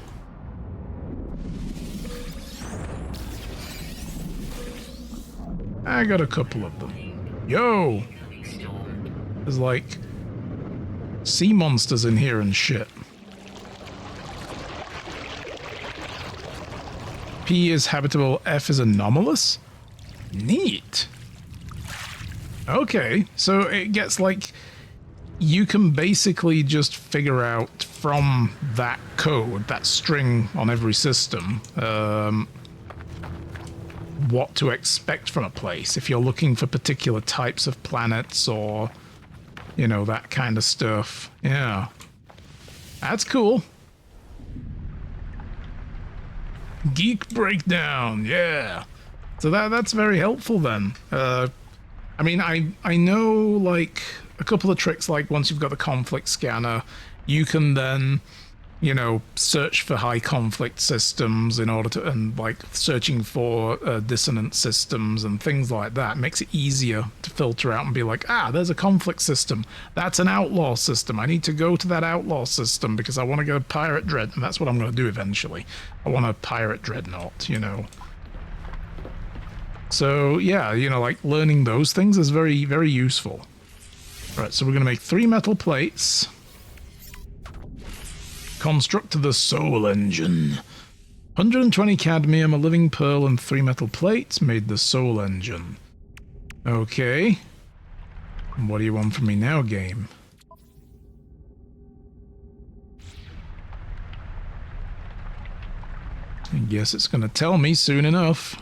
I got a couple of them. Yo! There's like sea monsters in here and shit. P is habitable, F is anomalous? Neat. Okay, so it gets like... You can basically just figure out from that code, that string on every system, what to expect from a place. If you're looking for particular types of planets or, you know, that kind of stuff. Yeah. That's cool. Geek breakdown, yeah. So that's very helpful then. I mean, I know like a couple of tricks, like once you've got the conflict scanner, you can then, you know, search for high conflict systems in order to, and like searching for dissonant systems and things like that makes it easier to filter out and be like, ah, there's a conflict system. That's an outlaw system. I need to go to that outlaw system because I want to go pirate dread, and that's what I'm going to do eventually. I want a pirate dreadnought, you know. So yeah, you know, like learning those things is very, very useful. Right, so we're going to make 3 metal plates. Construct the soul engine. 120 cadmium, a living pearl, and 3 metal plates made the soul engine. Okay. And what do you want from me now, game? I guess it's going to tell me soon enough.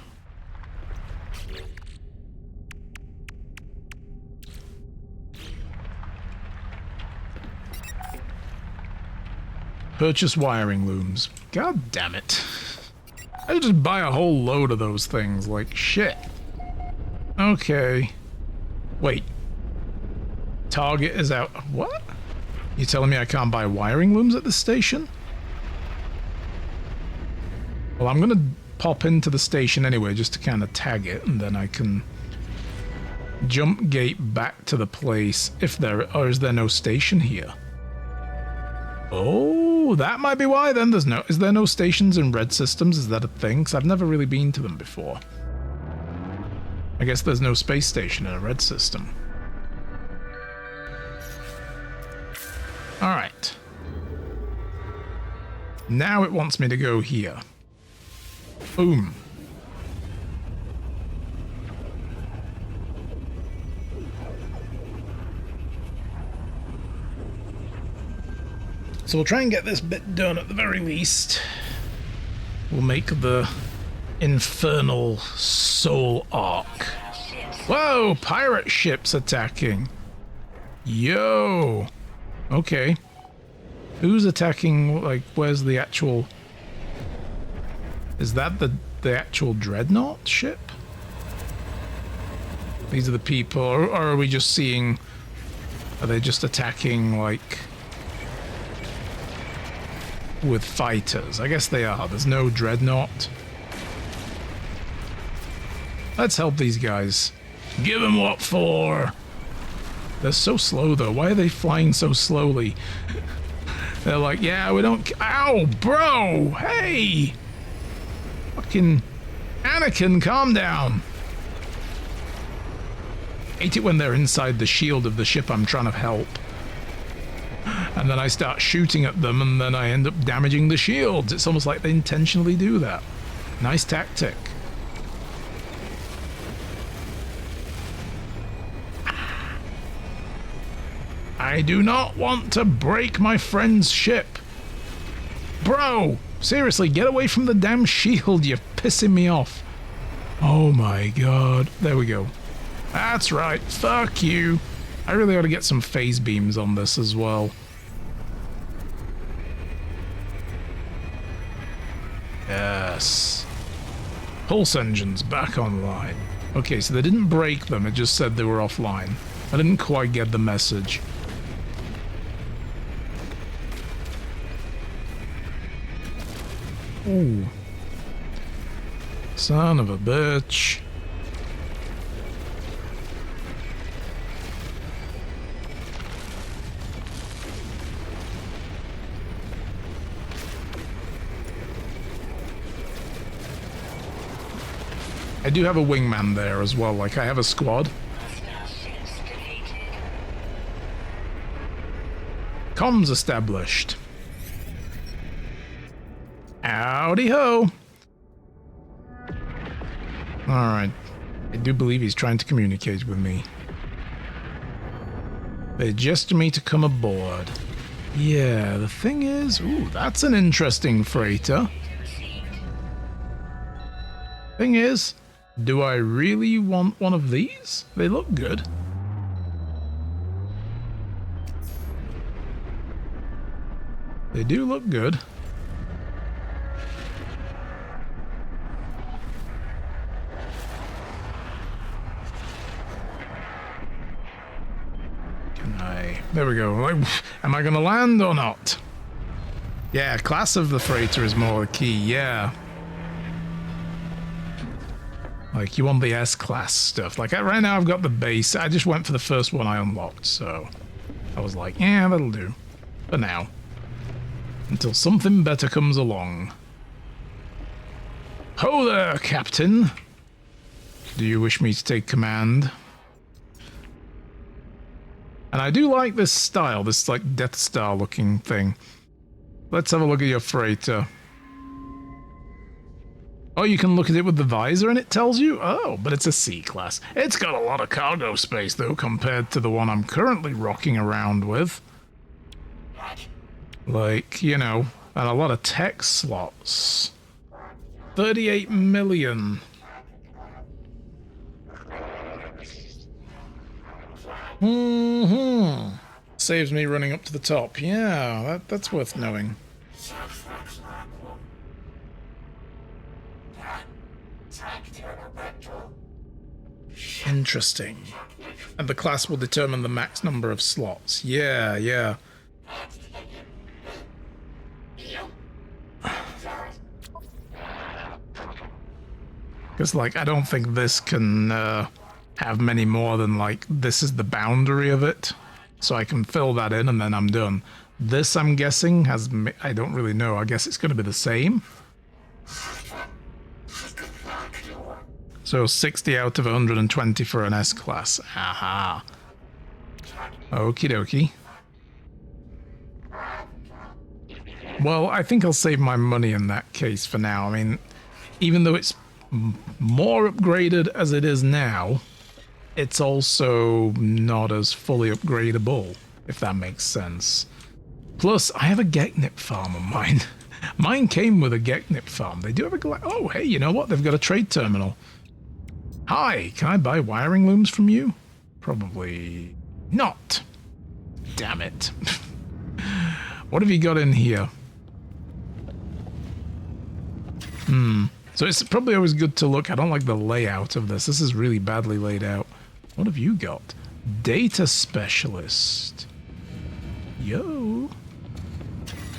Purchase wiring looms. God damn it. I just buy a whole load of those things, like shit. Okay. Wait. Target is out. What? You telling me I can't buy wiring looms at this station? Well, I'm gonna pop into the station anyway, just to kind of tag it, and then I can jump gate back to the place if there, or is there no station here? Oh, that might be why then. Is there no stations in red systems? Is that a thing? Because I've never really been to them before. I guess there's no space station in a red system. Alright. Now it wants me to go here. Boom. So we'll try and get this bit done at the very least. We'll make the infernal soul arc. Whoa, pirate ships attacking. Yo. Okay. Who's attacking? Like, where's the actual... Is that the actual dreadnought ship? These are the people, or are we just seeing... Are they just attacking, like... with fighters? I guess they are. There's no dreadnought. Let's help these guys. Give them what for. They're so slow though. Why are they flying so slowly? They're like, yeah, we don't... Ow, bro! Hey! Fucking Anakin, calm down. Hate it when they're inside the shield of the ship I'm trying to help. And then I start shooting at them, and then I end up damaging the shields. It's almost like they intentionally do that. Nice tactic. I do not want to break my friend's ship. Bro, seriously, get away from the damn shield. You're pissing me off. Oh my god. There we go. That's right. Fuck you. I really ought to get some phase beams on this as well. Yes. Pulse engines back online. Okay, so they didn't break them, it just said they were offline. I didn't quite get the message. Ooh. Son of a bitch. I do have a wingman there as well, like I have a squad. Comms established. Howdy ho! Alright. I do believe he's trying to communicate with me. They gesture me to come aboard. Yeah, the thing is... Ooh, that's an interesting freighter. Thing is... Do I really want one of these? They look good. They do look good. Can I... There we go. Am I gonna land or not? Yeah, class of the freighter is more the key, yeah. Like, you want the S-class stuff. Like, right now I've got the base. I just went for the first one I unlocked, so... I was like, yeah, that'll do. For now. Until something better comes along. Ho there, Captain! Do you wish me to take command? And I do like this style, this, like, Death Star looking thing. Let's have a look at your freighter. Oh, you can look at it with the visor and it tells you? Oh, but it's a C-class. It's got a lot of cargo space, though, compared to the one I'm currently rocking around with. Like, you know, and a lot of tech slots. 38 million. Saves me running up to the top. Yeah, that's worth knowing. Interesting. And the class will determine the max number of slots. Yeah, yeah. Because, like, I don't think this can have many more than, like, this is the boundary of it. So I can fill that in and then I'm done. This, I'm guessing, has... I don't really know. I guess it's going to be the same. So 60 out of 120 for an S-class. Aha. Okie dokie. Well, I think I'll save my money in that case for now. I mean, even though it's more upgraded as it is now, it's also not as fully upgradable, if that makes sense. Plus, I have a Geknip farm on mine. Mine came with a Geknip farm. They do have a... Oh, hey, you know what? They've got a trade terminal. Hi, can I buy wiring looms from you? Probably not. Damn it. What have you got in here? So it's probably always good to look. I don't like the layout of this. This is really badly laid out. What have you got? Data specialist. Yo.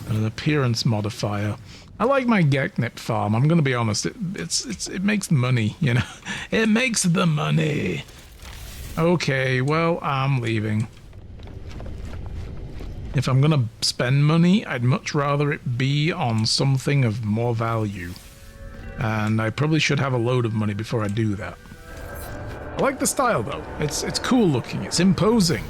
And an appearance modifier. I like my Geknip farm. I'm gonna be honest. It makes money, you know. It makes the money. Okay, well, I'm leaving. If I'm gonna spend money, I'd much rather it be on something of more value. And I probably should have a load of money before I do that. I like the style though. It's cool looking. It's imposing.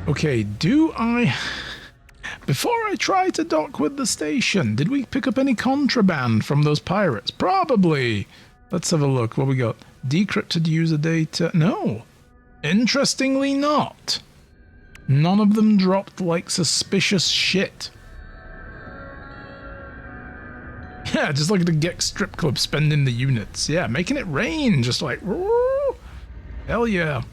Okay, do I... Before I try to dock with the station, did we pick up any contraband from those pirates? Probably. Let's have a look. What we got? Decrypted user data? No. Interestingly not. None of them dropped like suspicious shit. Yeah, just like the Gex strip club spending the units. Yeah, making it rain, just like... Woo! Hell yeah.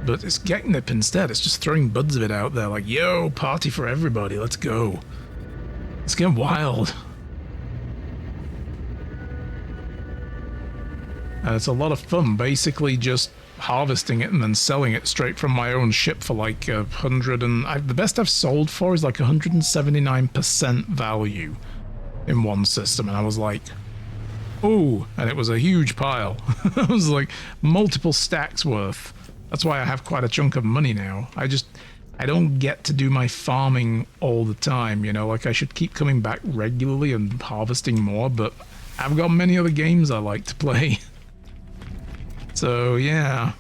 But it's Geknip instead. It's just throwing buds of it out there like, yo, party for everybody, let's go. Let's get wild. And it's a lot of fun, basically just harvesting it and then selling it straight from my own ship for like 100 and... the best I've sold for is like 179% value in one system. And I was like, ooh, and it was a huge pile. It was like multiple stacks worth. That's why I have quite a chunk of money now. I don't get to do my farming all the time, you know, like I should keep coming back regularly and harvesting more, but I've got many other games I like to play. So, yeah.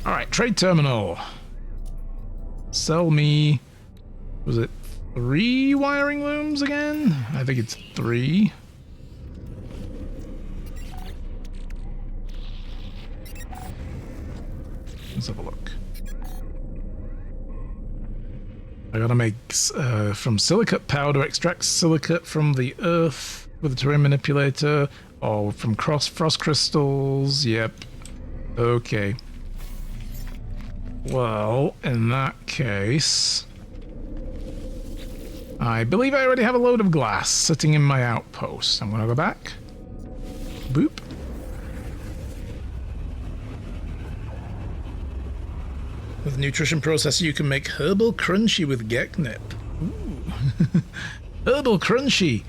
Alright, trade terminal. Sell me... Was it 3 wiring looms again? I think it's 3. Let's have a look. I gotta make from silicate powder, extract silicate from the earth with a terrain manipulator, or from frost crystals. Yep. Okay. Well, in that case, I believe I already have a load of glass sitting in my outpost. I'm gonna go back. Boop. With nutrition processor, you can make herbal crunchy with Geknip. Ooh. Herbal crunchy.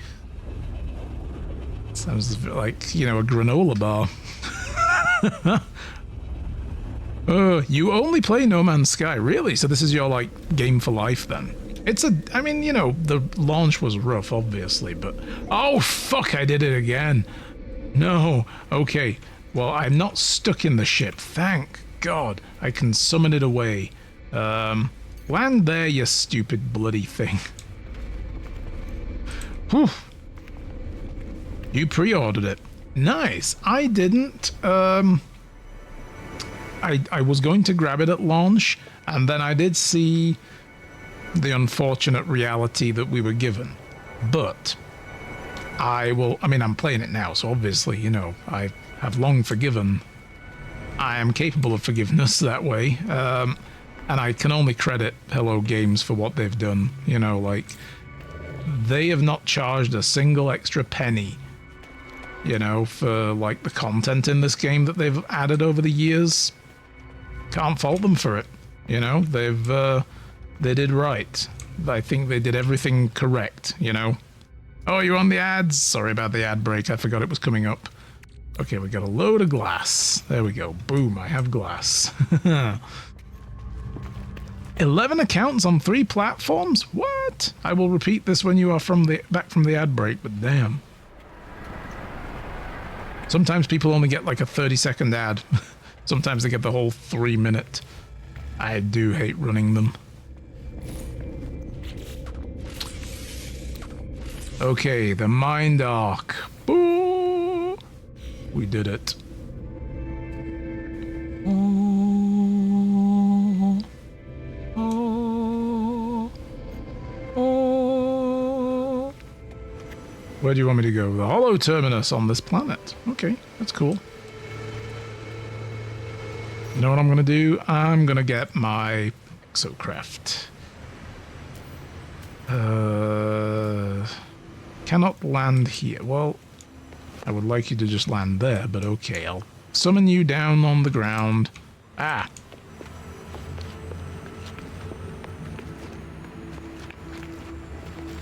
Sounds like, you know, a granola bar. You only play No Man's Sky, really? So this is your, like, game for life, then? I mean, you know, the launch was rough, obviously, but... Oh, fuck, I did it again. No. Okay. Well, I'm not stuck in the ship. Thank God, I can summon it away. Land there, you stupid bloody thing. Whew. You pre-ordered it. Nice. I didn't. I was going to grab it at launch, and then I did see the unfortunate reality that we were given. But I mean, I'm playing it now, so obviously, you know, I have long forgiven. I am capable of forgiveness that way. And I can only credit Hello Games for what they've done. You know, like, they have not charged a single extra penny, you know, for, like, the content in this game that they've added over the years. Can't fault them for it. You know, they did right. I think they did everything correct, you know. Oh, you're on the ads? Sorry about the ad break. I forgot it was coming up. Okay, we got a load of glass. There we go. Boom, I have glass. 11 accounts on 3 platforms? What? I will repeat this when you are back from the ad break, but damn. Sometimes people only get like a 30-second ad. Sometimes they get the whole 3-minute. I do hate running them. Okay, the Mind Arc. Boo! We did it. Oh, oh, oh. Where do you want me to go? The Hollow Terminus on this planet. Okay, that's cool. You know what I'm going to do? I'm going to get my Exocraft. Cannot land here. Well, I would like you to just land there, but okay, I'll summon you down on the ground. Ah!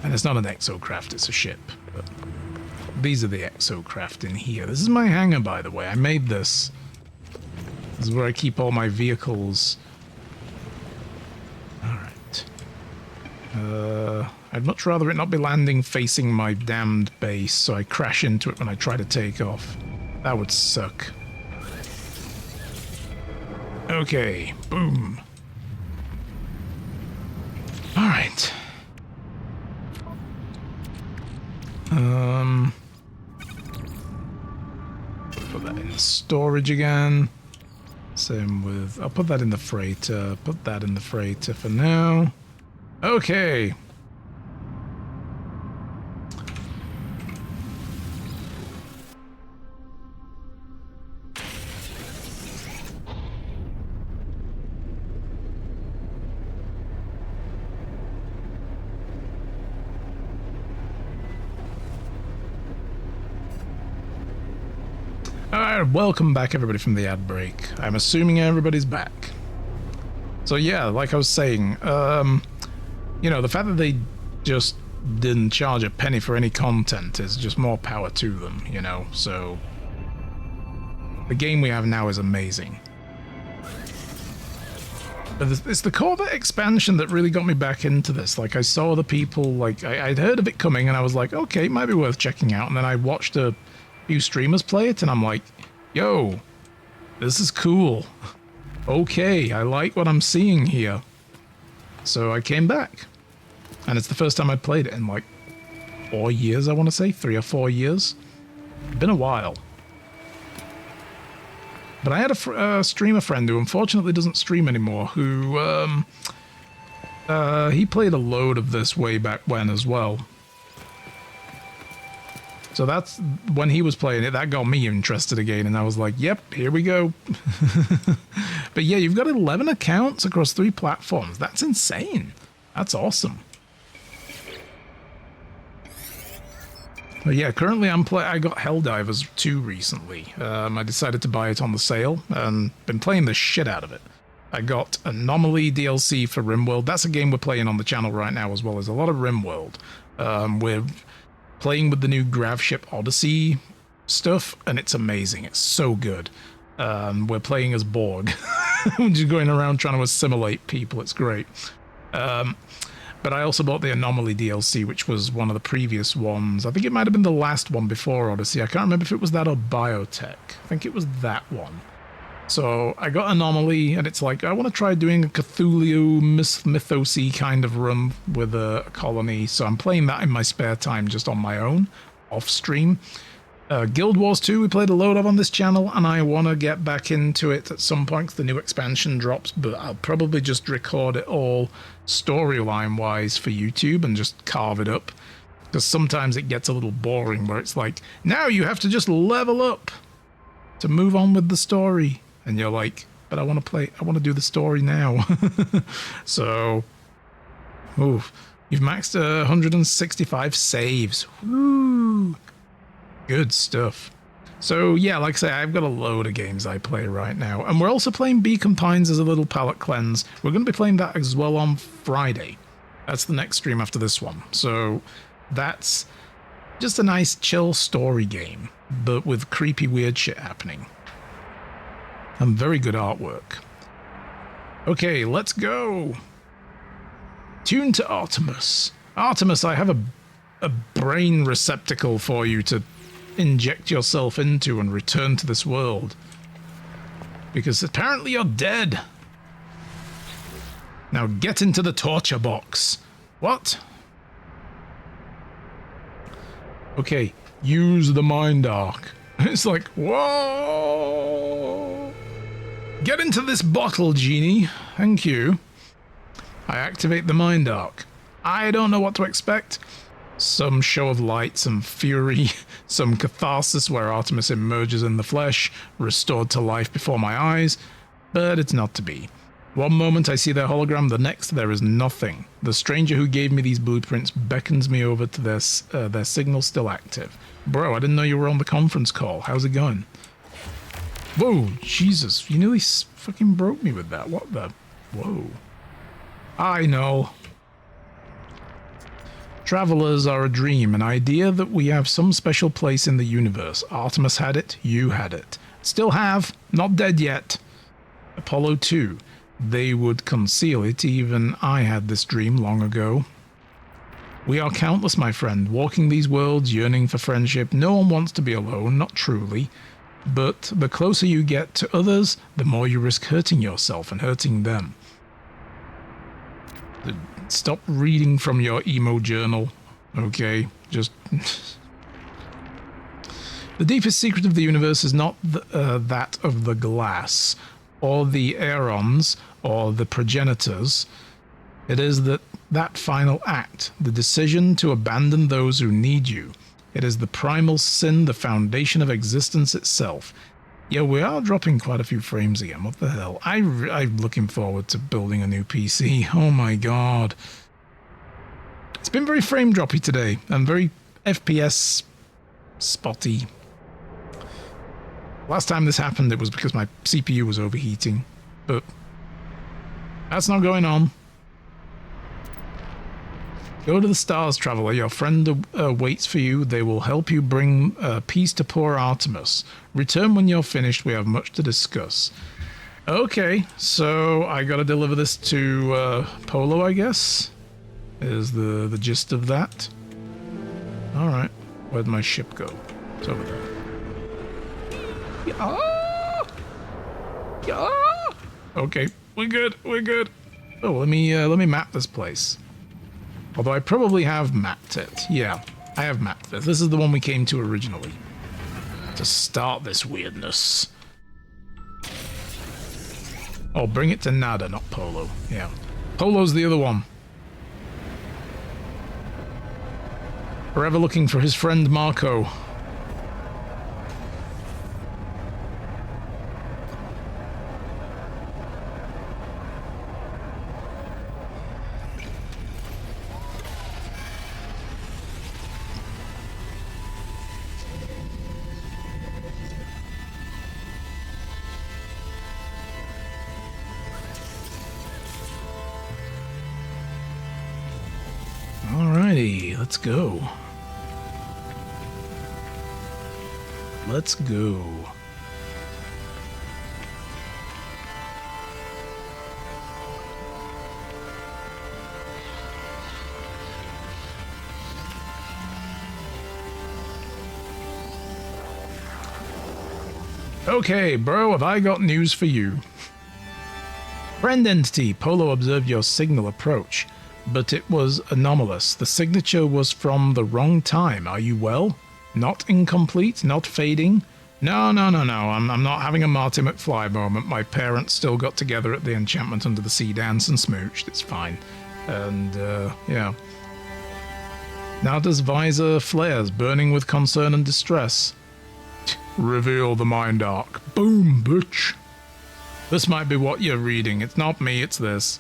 And it's not an Exocraft, it's a ship. But these are the Exocraft in here. This is my hangar, by the way. I made this. This is where I keep all my vehicles. Alright. I'd much rather it not be landing facing my damned base, so I crash into it when I try to take off. That would suck. Okay, boom. Alright. Put that in storage again. Same with... I'll put that in the freighter. Put that in the freighter for now. Okay. Alright, welcome back everybody from the ad break. I'm assuming everybody's back. So yeah, like I was saying, you know, the fact that they just didn't charge a penny for any content is just more power to them, you know, so... The game we have now is amazing. But it's the Corvette expansion that really got me back into this. Like, I saw the people, like, I'd heard of it coming and I was like, okay, it might be worth checking out. And then I watched a few streamers play it and I'm like, yo, this is cool. Okay, I like what I'm seeing here. So I came back. And it's the first time I'd played it in like 4 years, I want to say. 3 or 4 years. Been a while. But I had a streamer friend who unfortunately doesn't stream anymore, who, he played a load of this way back when as well. So that's, when he was playing it, that got me interested again, and I was like, yep, here we go. But yeah, you've got 11 accounts across 3 platforms. That's insane. That's awesome. But yeah, currently I got Helldivers 2 recently. I decided to buy it on the sale, and been playing the shit out of it. I got Anomaly DLC for RimWorld. That's a game we're playing on the channel right now, as well as a lot of RimWorld. We're playing with the new Gravship Odyssey stuff, and it's amazing. It's so good. We're playing as Borg. We're just going around trying to assimilate people. It's great. But I also bought the Anomaly DLC, which was one of the previous ones. I think it might have been the last one before Odyssey. I can't remember if it was that or Biotech. I think it was that one. So I got Anomaly, and it's like, I want to try doing a Cthulhu mythos-y kind of run with a colony. So I'm playing that in my spare time, just on my own, off stream. Guild Wars 2 we played a load of on this channel, and I want to get back into it at some point 'cause the new expansion drops, but I'll probably just record it all storyline-wise for YouTube and just carve it up. Because sometimes it gets a little boring where it's like, now you have to just level up to move on with the story. And you're like, but I want to do the story now. So, oof. You've maxed 165 saves. Woo! Good stuff. So yeah, like I say, I've got a load of games I play right now. And we're also playing Beacon Pines as a little palate cleanse. We're going to be playing that as well on Friday. That's the next stream after this one. So that's just a nice chill story game, but with creepy weird shit happening. And very good artwork. Okay, let's go. Tune to Artemis. Artemis, I have a brain receptacle for you to inject yourself into and return to this world. Because apparently you're dead. Now get into the torture box. What? Okay, use the mind arc. It's like, whoa! Get into this bottle, genie. Thank you. I activate the mind arc. I don't know what to expect. Some show of light, some fury, some catharsis where Artemis emerges in the flesh, restored to life before my eyes, but it's not to be. One moment I see their hologram, the next there is nothing. The stranger who gave me these blueprints beckons me over to their signal still active. Bro, I didn't know you were on the conference call. How's it going? Whoa, Jesus, you nearly fucking broke me with that. What the? Whoa. I know. Travelers are a dream, an idea that we have some special place in the universe. Artemis had it, you had it. Still have, not dead yet. Apollo 2. They would conceal it, even I had this dream long ago. We are countless, my friend, walking these worlds, yearning for friendship. No one wants to be alone, not truly. But the closer you get to others, the more you risk hurting yourself and hurting them. Stop reading from your emo journal, okay? Just... The deepest secret of the universe is not that of the glass, or the aerons, or the progenitors. It is that final act, the decision to abandon those who need you. It is the primal sin, the foundation of existence itself. Yeah, we are dropping quite a few frames again. What the hell? I'm looking forward to building a new PC. Oh my god. It's been very frame droppy today and very FPS spotty. Last time this happened, it was because my CPU was overheating, but that's not going on. Go to the stars, traveler. Your friend waits for you. They will help you bring peace to poor Artemis. Return when you're finished. We have much to discuss. Okay, so I gotta deliver this to Polo, I guess, is the gist of that. Alright, where'd my ship go? It's over there. Yeah. Yeah. Okay, we're good, we're good. Oh, let me map this place. Although I probably have mapped it. Yeah, I have mapped this. This is the one we came to originally. To start this weirdness. Oh, bring it to Nada, not Polo. Yeah. Polo's the other one. Forever looking for his friend Marco. Let's go. Let's go. Okay, bro, have I got news for you. Friend entity, Polo observed your signal approach. But it was anomalous. The signature was from the wrong time. Are you well? Not incomplete? Not fading? No. I'm not having a Marty McFly moment. My parents still got together at the Enchantment Under the Sea dance and smooched. It's fine. And, yeah. Nada's visor flares, burning with concern and distress. Reveal the mind arc. Boom, bitch. This might be what you're reading. It's not me, it's this.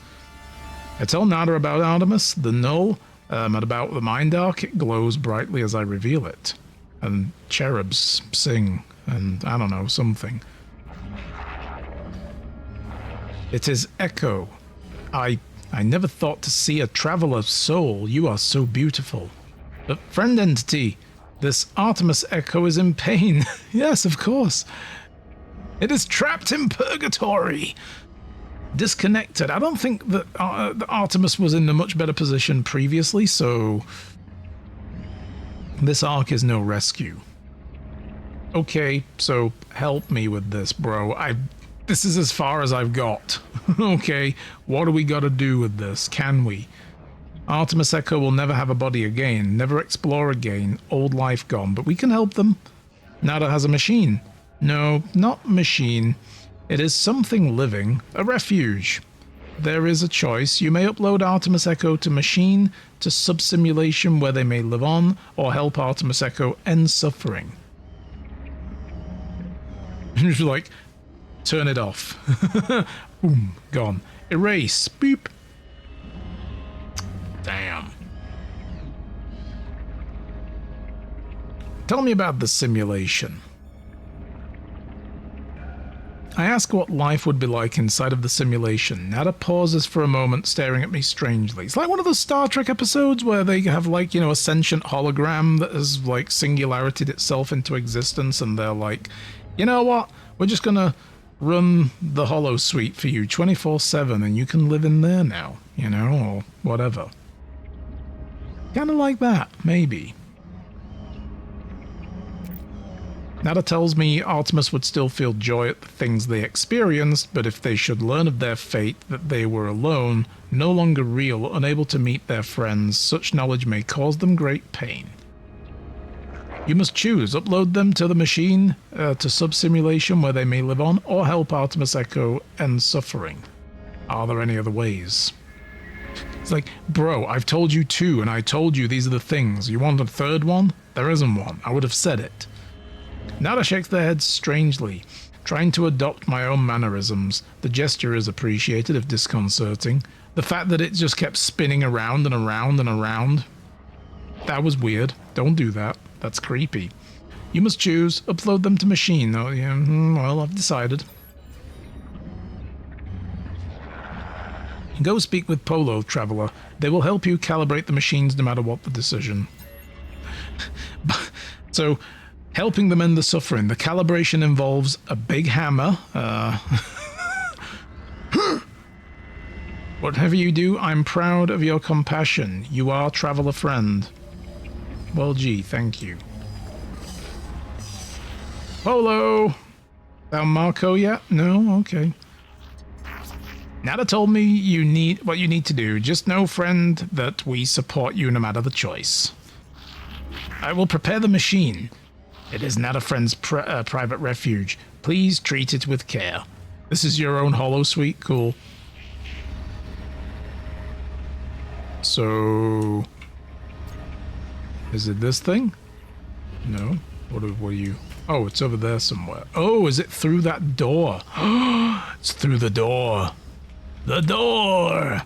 I tell Nada about Artemis, the null, and about the mind arc. It glows brightly as I reveal it. And cherubs sing, and I don't know, something. It is Echo. I never thought to see a traveler's soul. You are so beautiful. But friend entity, this Artemis Echo is in pain. Yes, of course. It is trapped in purgatory. Disconnected. I don't think that Artemis was in a much better position previously, so this arc is no rescue. Okay, so help me with this, bro. This is as far as I've got. Okay, what do we gotta do with this? Can we? Artemis Echo will never have a body again, never explore again, old life gone, but we can help them. Nada has a machine. No, not machine. It is something living, a refuge. There is a choice. You may upload Artemis Echo to machine, to sub-simulation where they may live on, or help Artemis Echo end suffering. Like, turn it off. Boom, gone. Erase. Beep. Damn. Tell me about the simulation. I ask what life would be like inside of the simulation. Nada pauses for a moment, staring at me strangely. It's like one of those Star Trek episodes where they have, like, you know, a sentient hologram that has, like, singularityed itself into existence, and they're like, you know what? We're just gonna run the holo suite for you 24/7, and you can live in there now, you know, or whatever. Kind of like that, maybe. Nada tells me Artemis would still feel joy at the things they experienced, but if they should learn of their fate, that they were alone, no longer real, unable to meet their friends, such knowledge may cause them great pain. You must choose, upload them to the machine, to sub-simulation where they may live on, or help Artemis Echo end suffering. Are there any other ways? It's like, bro, I've told you two, and I told you these are the things. You want a third one? There isn't one. I would have said it. Nada shakes their heads strangely, trying to adopt my own mannerisms. The gesture is appreciated, if disconcerting. The fact that it just kept spinning around and around and around. That was weird. Don't do that. That's creepy. You must choose. Upload them to machine. Oh, yeah, well, I've decided. Go speak with Polo, Traveler. They will help you calibrate the machines no matter what the decision. So, helping them end the suffering. The calibration involves a big hammer. Whatever you do, I'm proud of your compassion. You are Traveler friend. Well, gee, thank you. Polo! Found Marco yet? No? Okay. Nada told me what you need to do. Just know, friend, that we support you no matter the choice. I will prepare the machine. It is Nada friend's private refuge. Please treat it with care. This is your own holo suite? Cool. So... is it this thing? No. What are you... oh, it's over there somewhere. Oh, is it through that door? It's through the door. The door!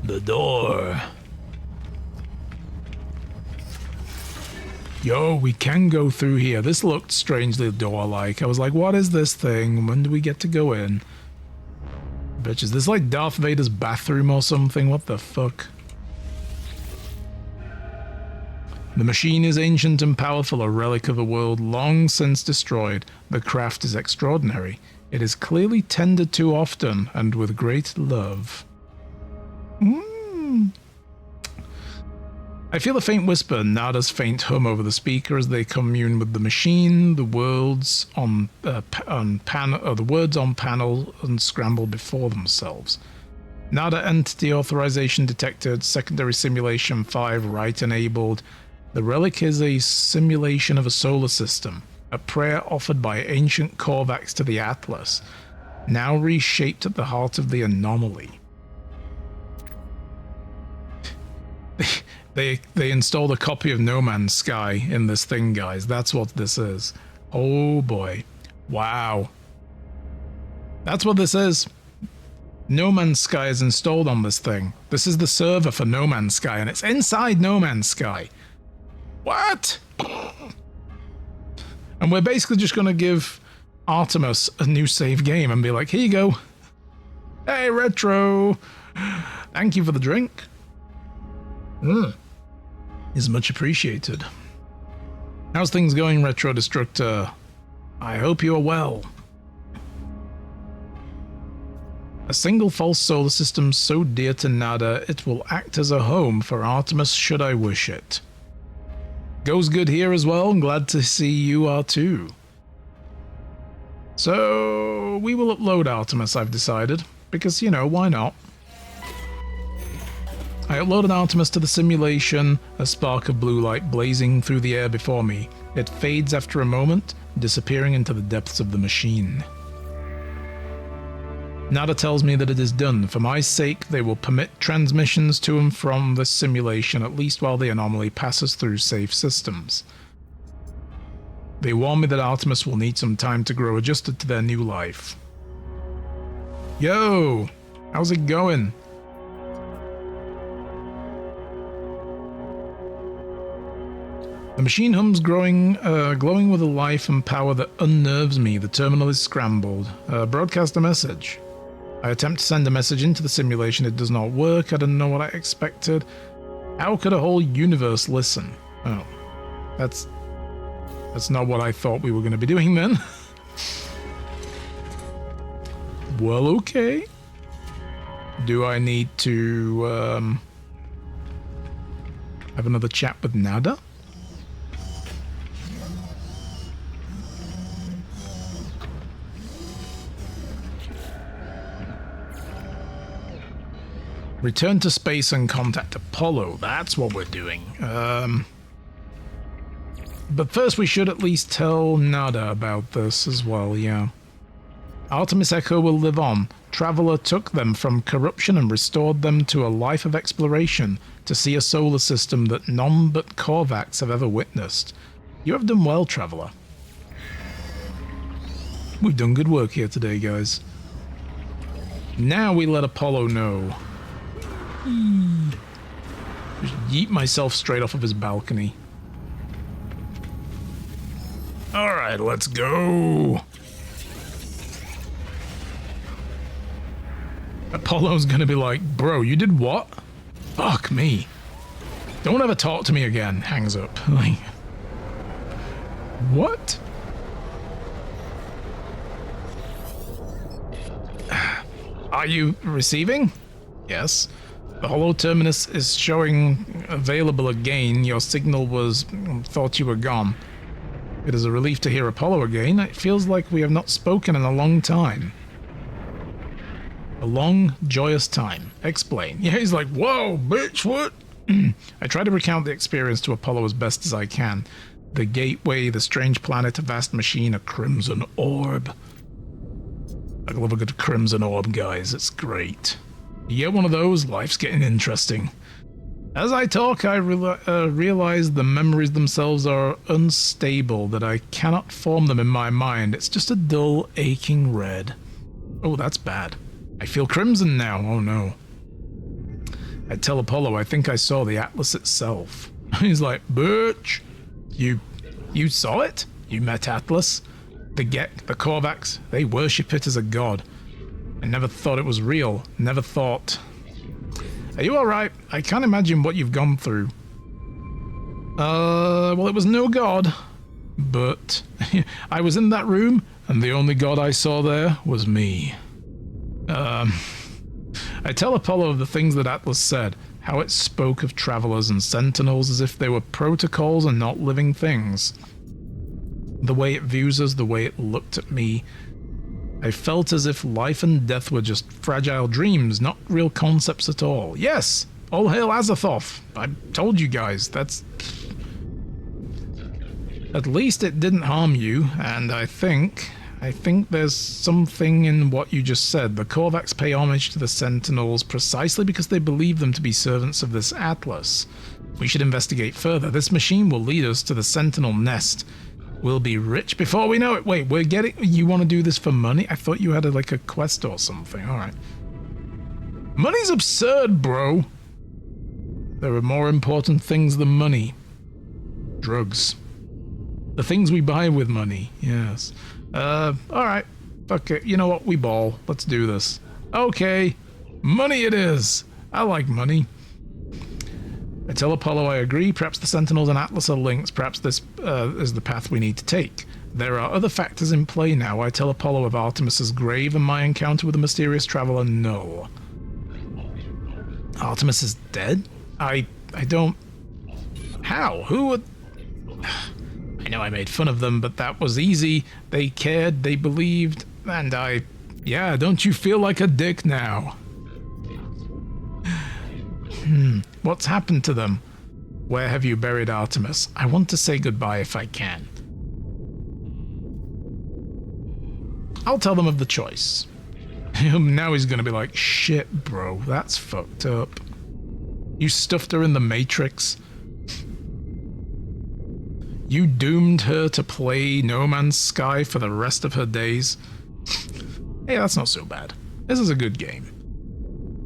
The door. Yo, we can go through here. This looked strangely door-like. I was like, what is this thing? When do we get to go in? Bitch, is this like Darth Vader's bathroom or something? What the fuck? The machine is ancient and powerful, a relic of a world long since destroyed. The craft is extraordinary. It is clearly tended to often and with great love. I feel a faint whisper, Nada's faint hum over the speaker as they commune with the machine. The words on panel unscramble before themselves. Nada entity authorization detected. Secondary simulation 5 right enabled. The relic is a simulation of a solar system. A prayer offered by ancient Korvax to the Atlas, now reshaped at the heart of the anomaly. They installed a copy of No Man's Sky in this thing, guys. That's what this is. Oh boy. Wow. That's what this is. No Man's Sky is installed on this thing. This is the server for No Man's Sky, and it's inside No Man's Sky. What? And we're basically just going to give Artemis a new save game and be like, here you go. Hey, Retro. Thank you for the drink. Is much appreciated. How's things going, Retro Destructor? I hope you are well. A single false solar system so dear to Nada, it will act as a home for Artemis should I wish it. Goes good here as well. I'm glad to see you are too. So we will upload Artemis, I've decided, because, you know, why not? I uploaded Artemis to the simulation, a spark of blue light blazing through the air before me. It fades after a moment, disappearing into the depths of the machine. Nada tells me that it is done. For my sake, they will permit transmissions to and from this simulation, at least while the anomaly passes through safe systems. They warn me that Artemis will need some time to grow adjusted to their new life. Yo! How's it going? The machine hums glowing with a life and power that unnerves me. The terminal is scrambled. Broadcast a message. I attempt to send a message into the simulation. It does not work. I don't know what I expected. How could a whole universe listen? Oh, that's not what I thought we were going to be doing then. Well, okay. Do I need to have another chat with Nada? Return to space and contact Apollo. That's what we're doing. But first we should at least tell Nada about this as well, yeah. Artemis Echo will live on. Traveler took them from corruption and restored them to a life of exploration to see a solar system that none but Korvax have ever witnessed. You have done well, Traveler. We've done good work here today, guys. Now we let Apollo know. Just yeet myself straight off of his balcony. Alright, let's go. Apollo's gonna be like, bro, you did what? Fuck me. Don't ever talk to me again. Hangs up. Like, what? Are you receiving? Yes. The hollow terminus is showing available again. Your signal was... thought you were gone. It is a relief to hear Apollo again. It feels like we have not spoken in a long time. A long, joyous time. Explain. Yeah, he's like, whoa, bitch, what? I try to recount the experience to Apollo as best as I can. The gateway, the strange planet, a vast machine, a crimson orb. I love a good crimson orb, guys. It's great. You get one of those, life's getting interesting. As I talk, I realize the memories themselves are unstable, that I cannot form them in my mind. It's just a dull, aching red. Oh, that's bad. I feel crimson now. Oh, no. I tell Apollo I think I saw the Atlas itself. He's like, bitch, you saw it? You met Atlas? The Korvax, they worship it as a god. I never thought it was real. Never thought... Are you alright? I can't imagine what you've gone through. Well, it was no god. But I was in that room, and the only god I saw there was me. I tell Apollo the things that Atlas said, how it spoke of travelers and sentinels as if they were protocols and not living things. The way it views us, the way it looked at me. I felt as if life and death were just fragile dreams, not real concepts at all. Yes! All hail Azathoth! I told you guys, that's... At least it didn't harm you, and I think there's something in what you just said. The Korvax pay homage to the Sentinels precisely because they believe them to be servants of this Atlas. We should investigate further. This machine will lead us to the Sentinel nest. We'll be rich before we know it. Wait, we're getting... You want to do this for money? I thought you had like a quest or something. All right. Money's absurd, bro. There are more important things than money. Drugs. The things we buy with money. Yes. All right. Fuck it. You know what? We ball. Let's do this. Okay. Money it is. I like money. I tell Apollo I agree. Perhaps the Sentinels and Atlas are linked. Perhaps this is the path we need to take. There are other factors in play now. I tell Apollo of Artemis's grave and my encounter with the mysterious traveler Null. Artemis is dead? I don't... How? Who would... I know I made fun of them, but that was easy. They cared, they believed, and I... Yeah, don't you feel like a dick now? What's happened to them? Where have you buried Artemis? I want to say goodbye if I can. I'll tell them of the choice. Now he's gonna be like, shit, bro, that's fucked up. You stuffed her in the Matrix. You doomed her to play No Man's Sky for the rest of her days. Hey, that's not so bad. This is a good game.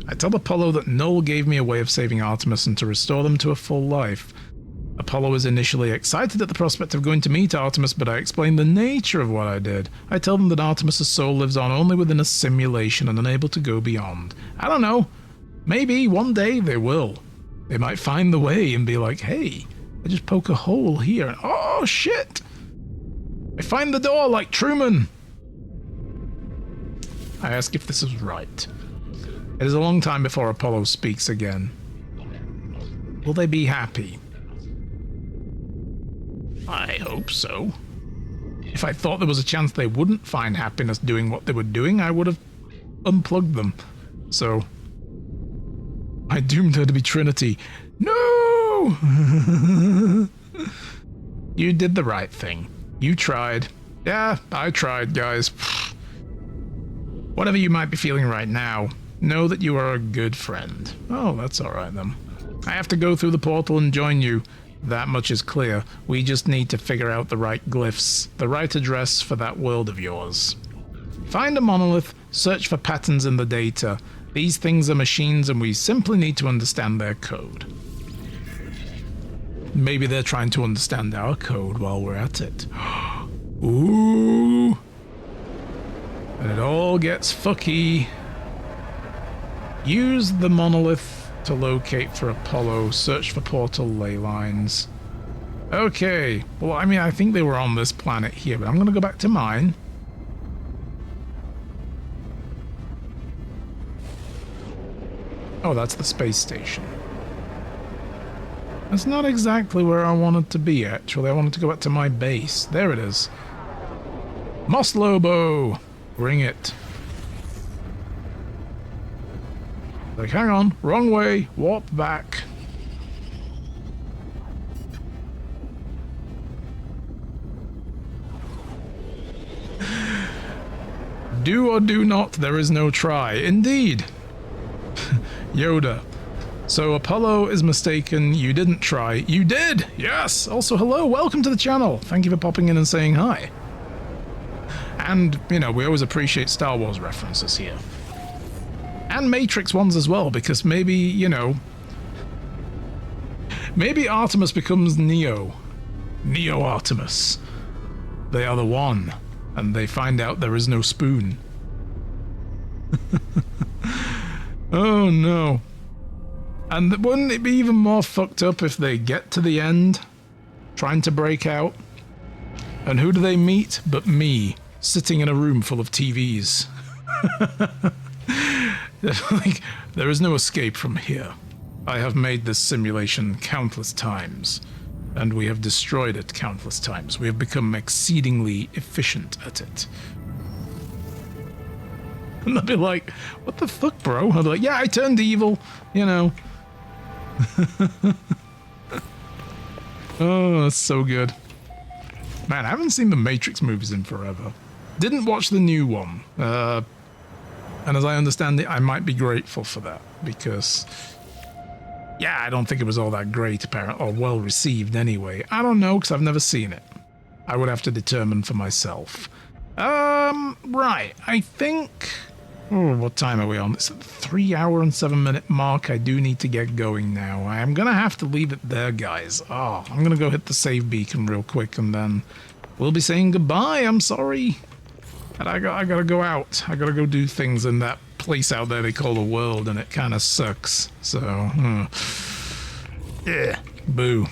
I tell Apollo that Null gave me a way of saving Artemis and to restore them to a full life. Apollo is initially excited at the prospect of going to meet Artemis, but I explain the nature of what I did. I tell them that Artemis' soul lives on only within a simulation and unable to go beyond. I don't know. Maybe one day they will. They might find the way and be like, hey, I just poke a hole here and oh shit! I find the door like Truman! I ask if this is right. It is a long time before Apollo speaks again. Will they be happy? I hope so. If I thought there was a chance they wouldn't find happiness doing what they were doing, I would have unplugged them. So, I doomed her to be Trinity. No! You did the right thing. You tried. Yeah, I tried, guys. Whatever you might be feeling right now, know that you are a good friend. Oh, that's alright then. I have to go through the portal and join you. That much is clear. We just need to figure out the right glyphs, the right address for that world of yours. Find a monolith, search for patterns in the data. These things are machines and we simply need to understand their code. Maybe they're trying to understand our code while we're at it. Ooh. And it all gets fucky. Use the monolith to locate for Apollo. Search for portal ley lines. Okay. Well, I mean, I think they were on this planet here, but I'm going to go back to mine. Oh, that's the space station. That's not exactly where I wanted to be, actually. I wanted to go back to my base. There it is. Moss Lobo! Bring it. Like, hang on, wrong way, warp back. Do or do not, there is no try. Indeed. Yoda. So Apollo is mistaken, you didn't try. You did! Yes! Also, hello, welcome to the channel. Thank you for popping in and saying hi. And, you know, we always appreciate Star Wars references here. And Matrix ones as well, because maybe, you know... Maybe Artemis becomes Neo. Neo Artemis. They are the one, and they find out there is no spoon. Oh no. And wouldn't it be even more fucked up if they get to the end, trying to break out? And who do they meet but me, sitting in a room full of TVs? Like, there is no escape from here. I have made this simulation countless times, and we have destroyed it countless times. We have become exceedingly efficient at it. And they'll be like, what the fuck, bro? I'll be like, yeah, I turned evil, you know. Oh, that's so good. Man, I haven't seen the Matrix movies in forever. Didn't watch the new one. And as I understand it, I might be grateful for that, because, yeah, I don't think it was all that great, apparently, or well received anyway. I don't know, because I've never seen it. I would have to determine for myself. Right, I think... Oh, what time are we on? It's at the 3 hour and 7 minute mark. I do need to get going now. I am going to have to leave it there, guys. Oh, I'm going to go hit the save beacon real quick and then we'll be saying goodbye. I'm sorry. And I got to go out. I got to go do things in that place out there they call the world, and it kind of sucks. So, yeah, boo.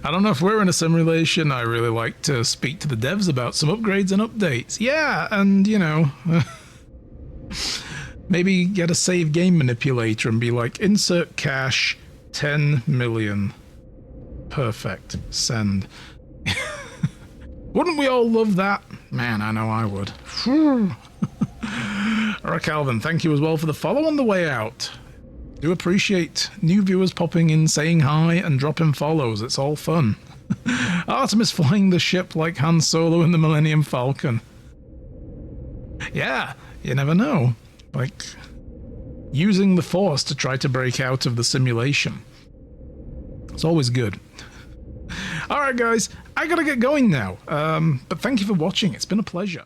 I don't know if we're in a simulation. I really like to speak to the devs about some upgrades and updates. Yeah, and, you know, maybe get a save game manipulator and be like, insert cash, 10 million. Perfect. Send. Wouldn't we all love that? Man, I know I would. Alright, Calvin, thank you as well for the follow on the way out. Do appreciate new viewers popping in, saying hi, and dropping follows. It's all fun. Artemis flying the ship like Han Solo in the Millennium Falcon. Yeah, you never know. Like, using the Force to try to break out of the simulation. It's always good. Alright guys, I gotta get going now. But thank you for watching. It's been a pleasure.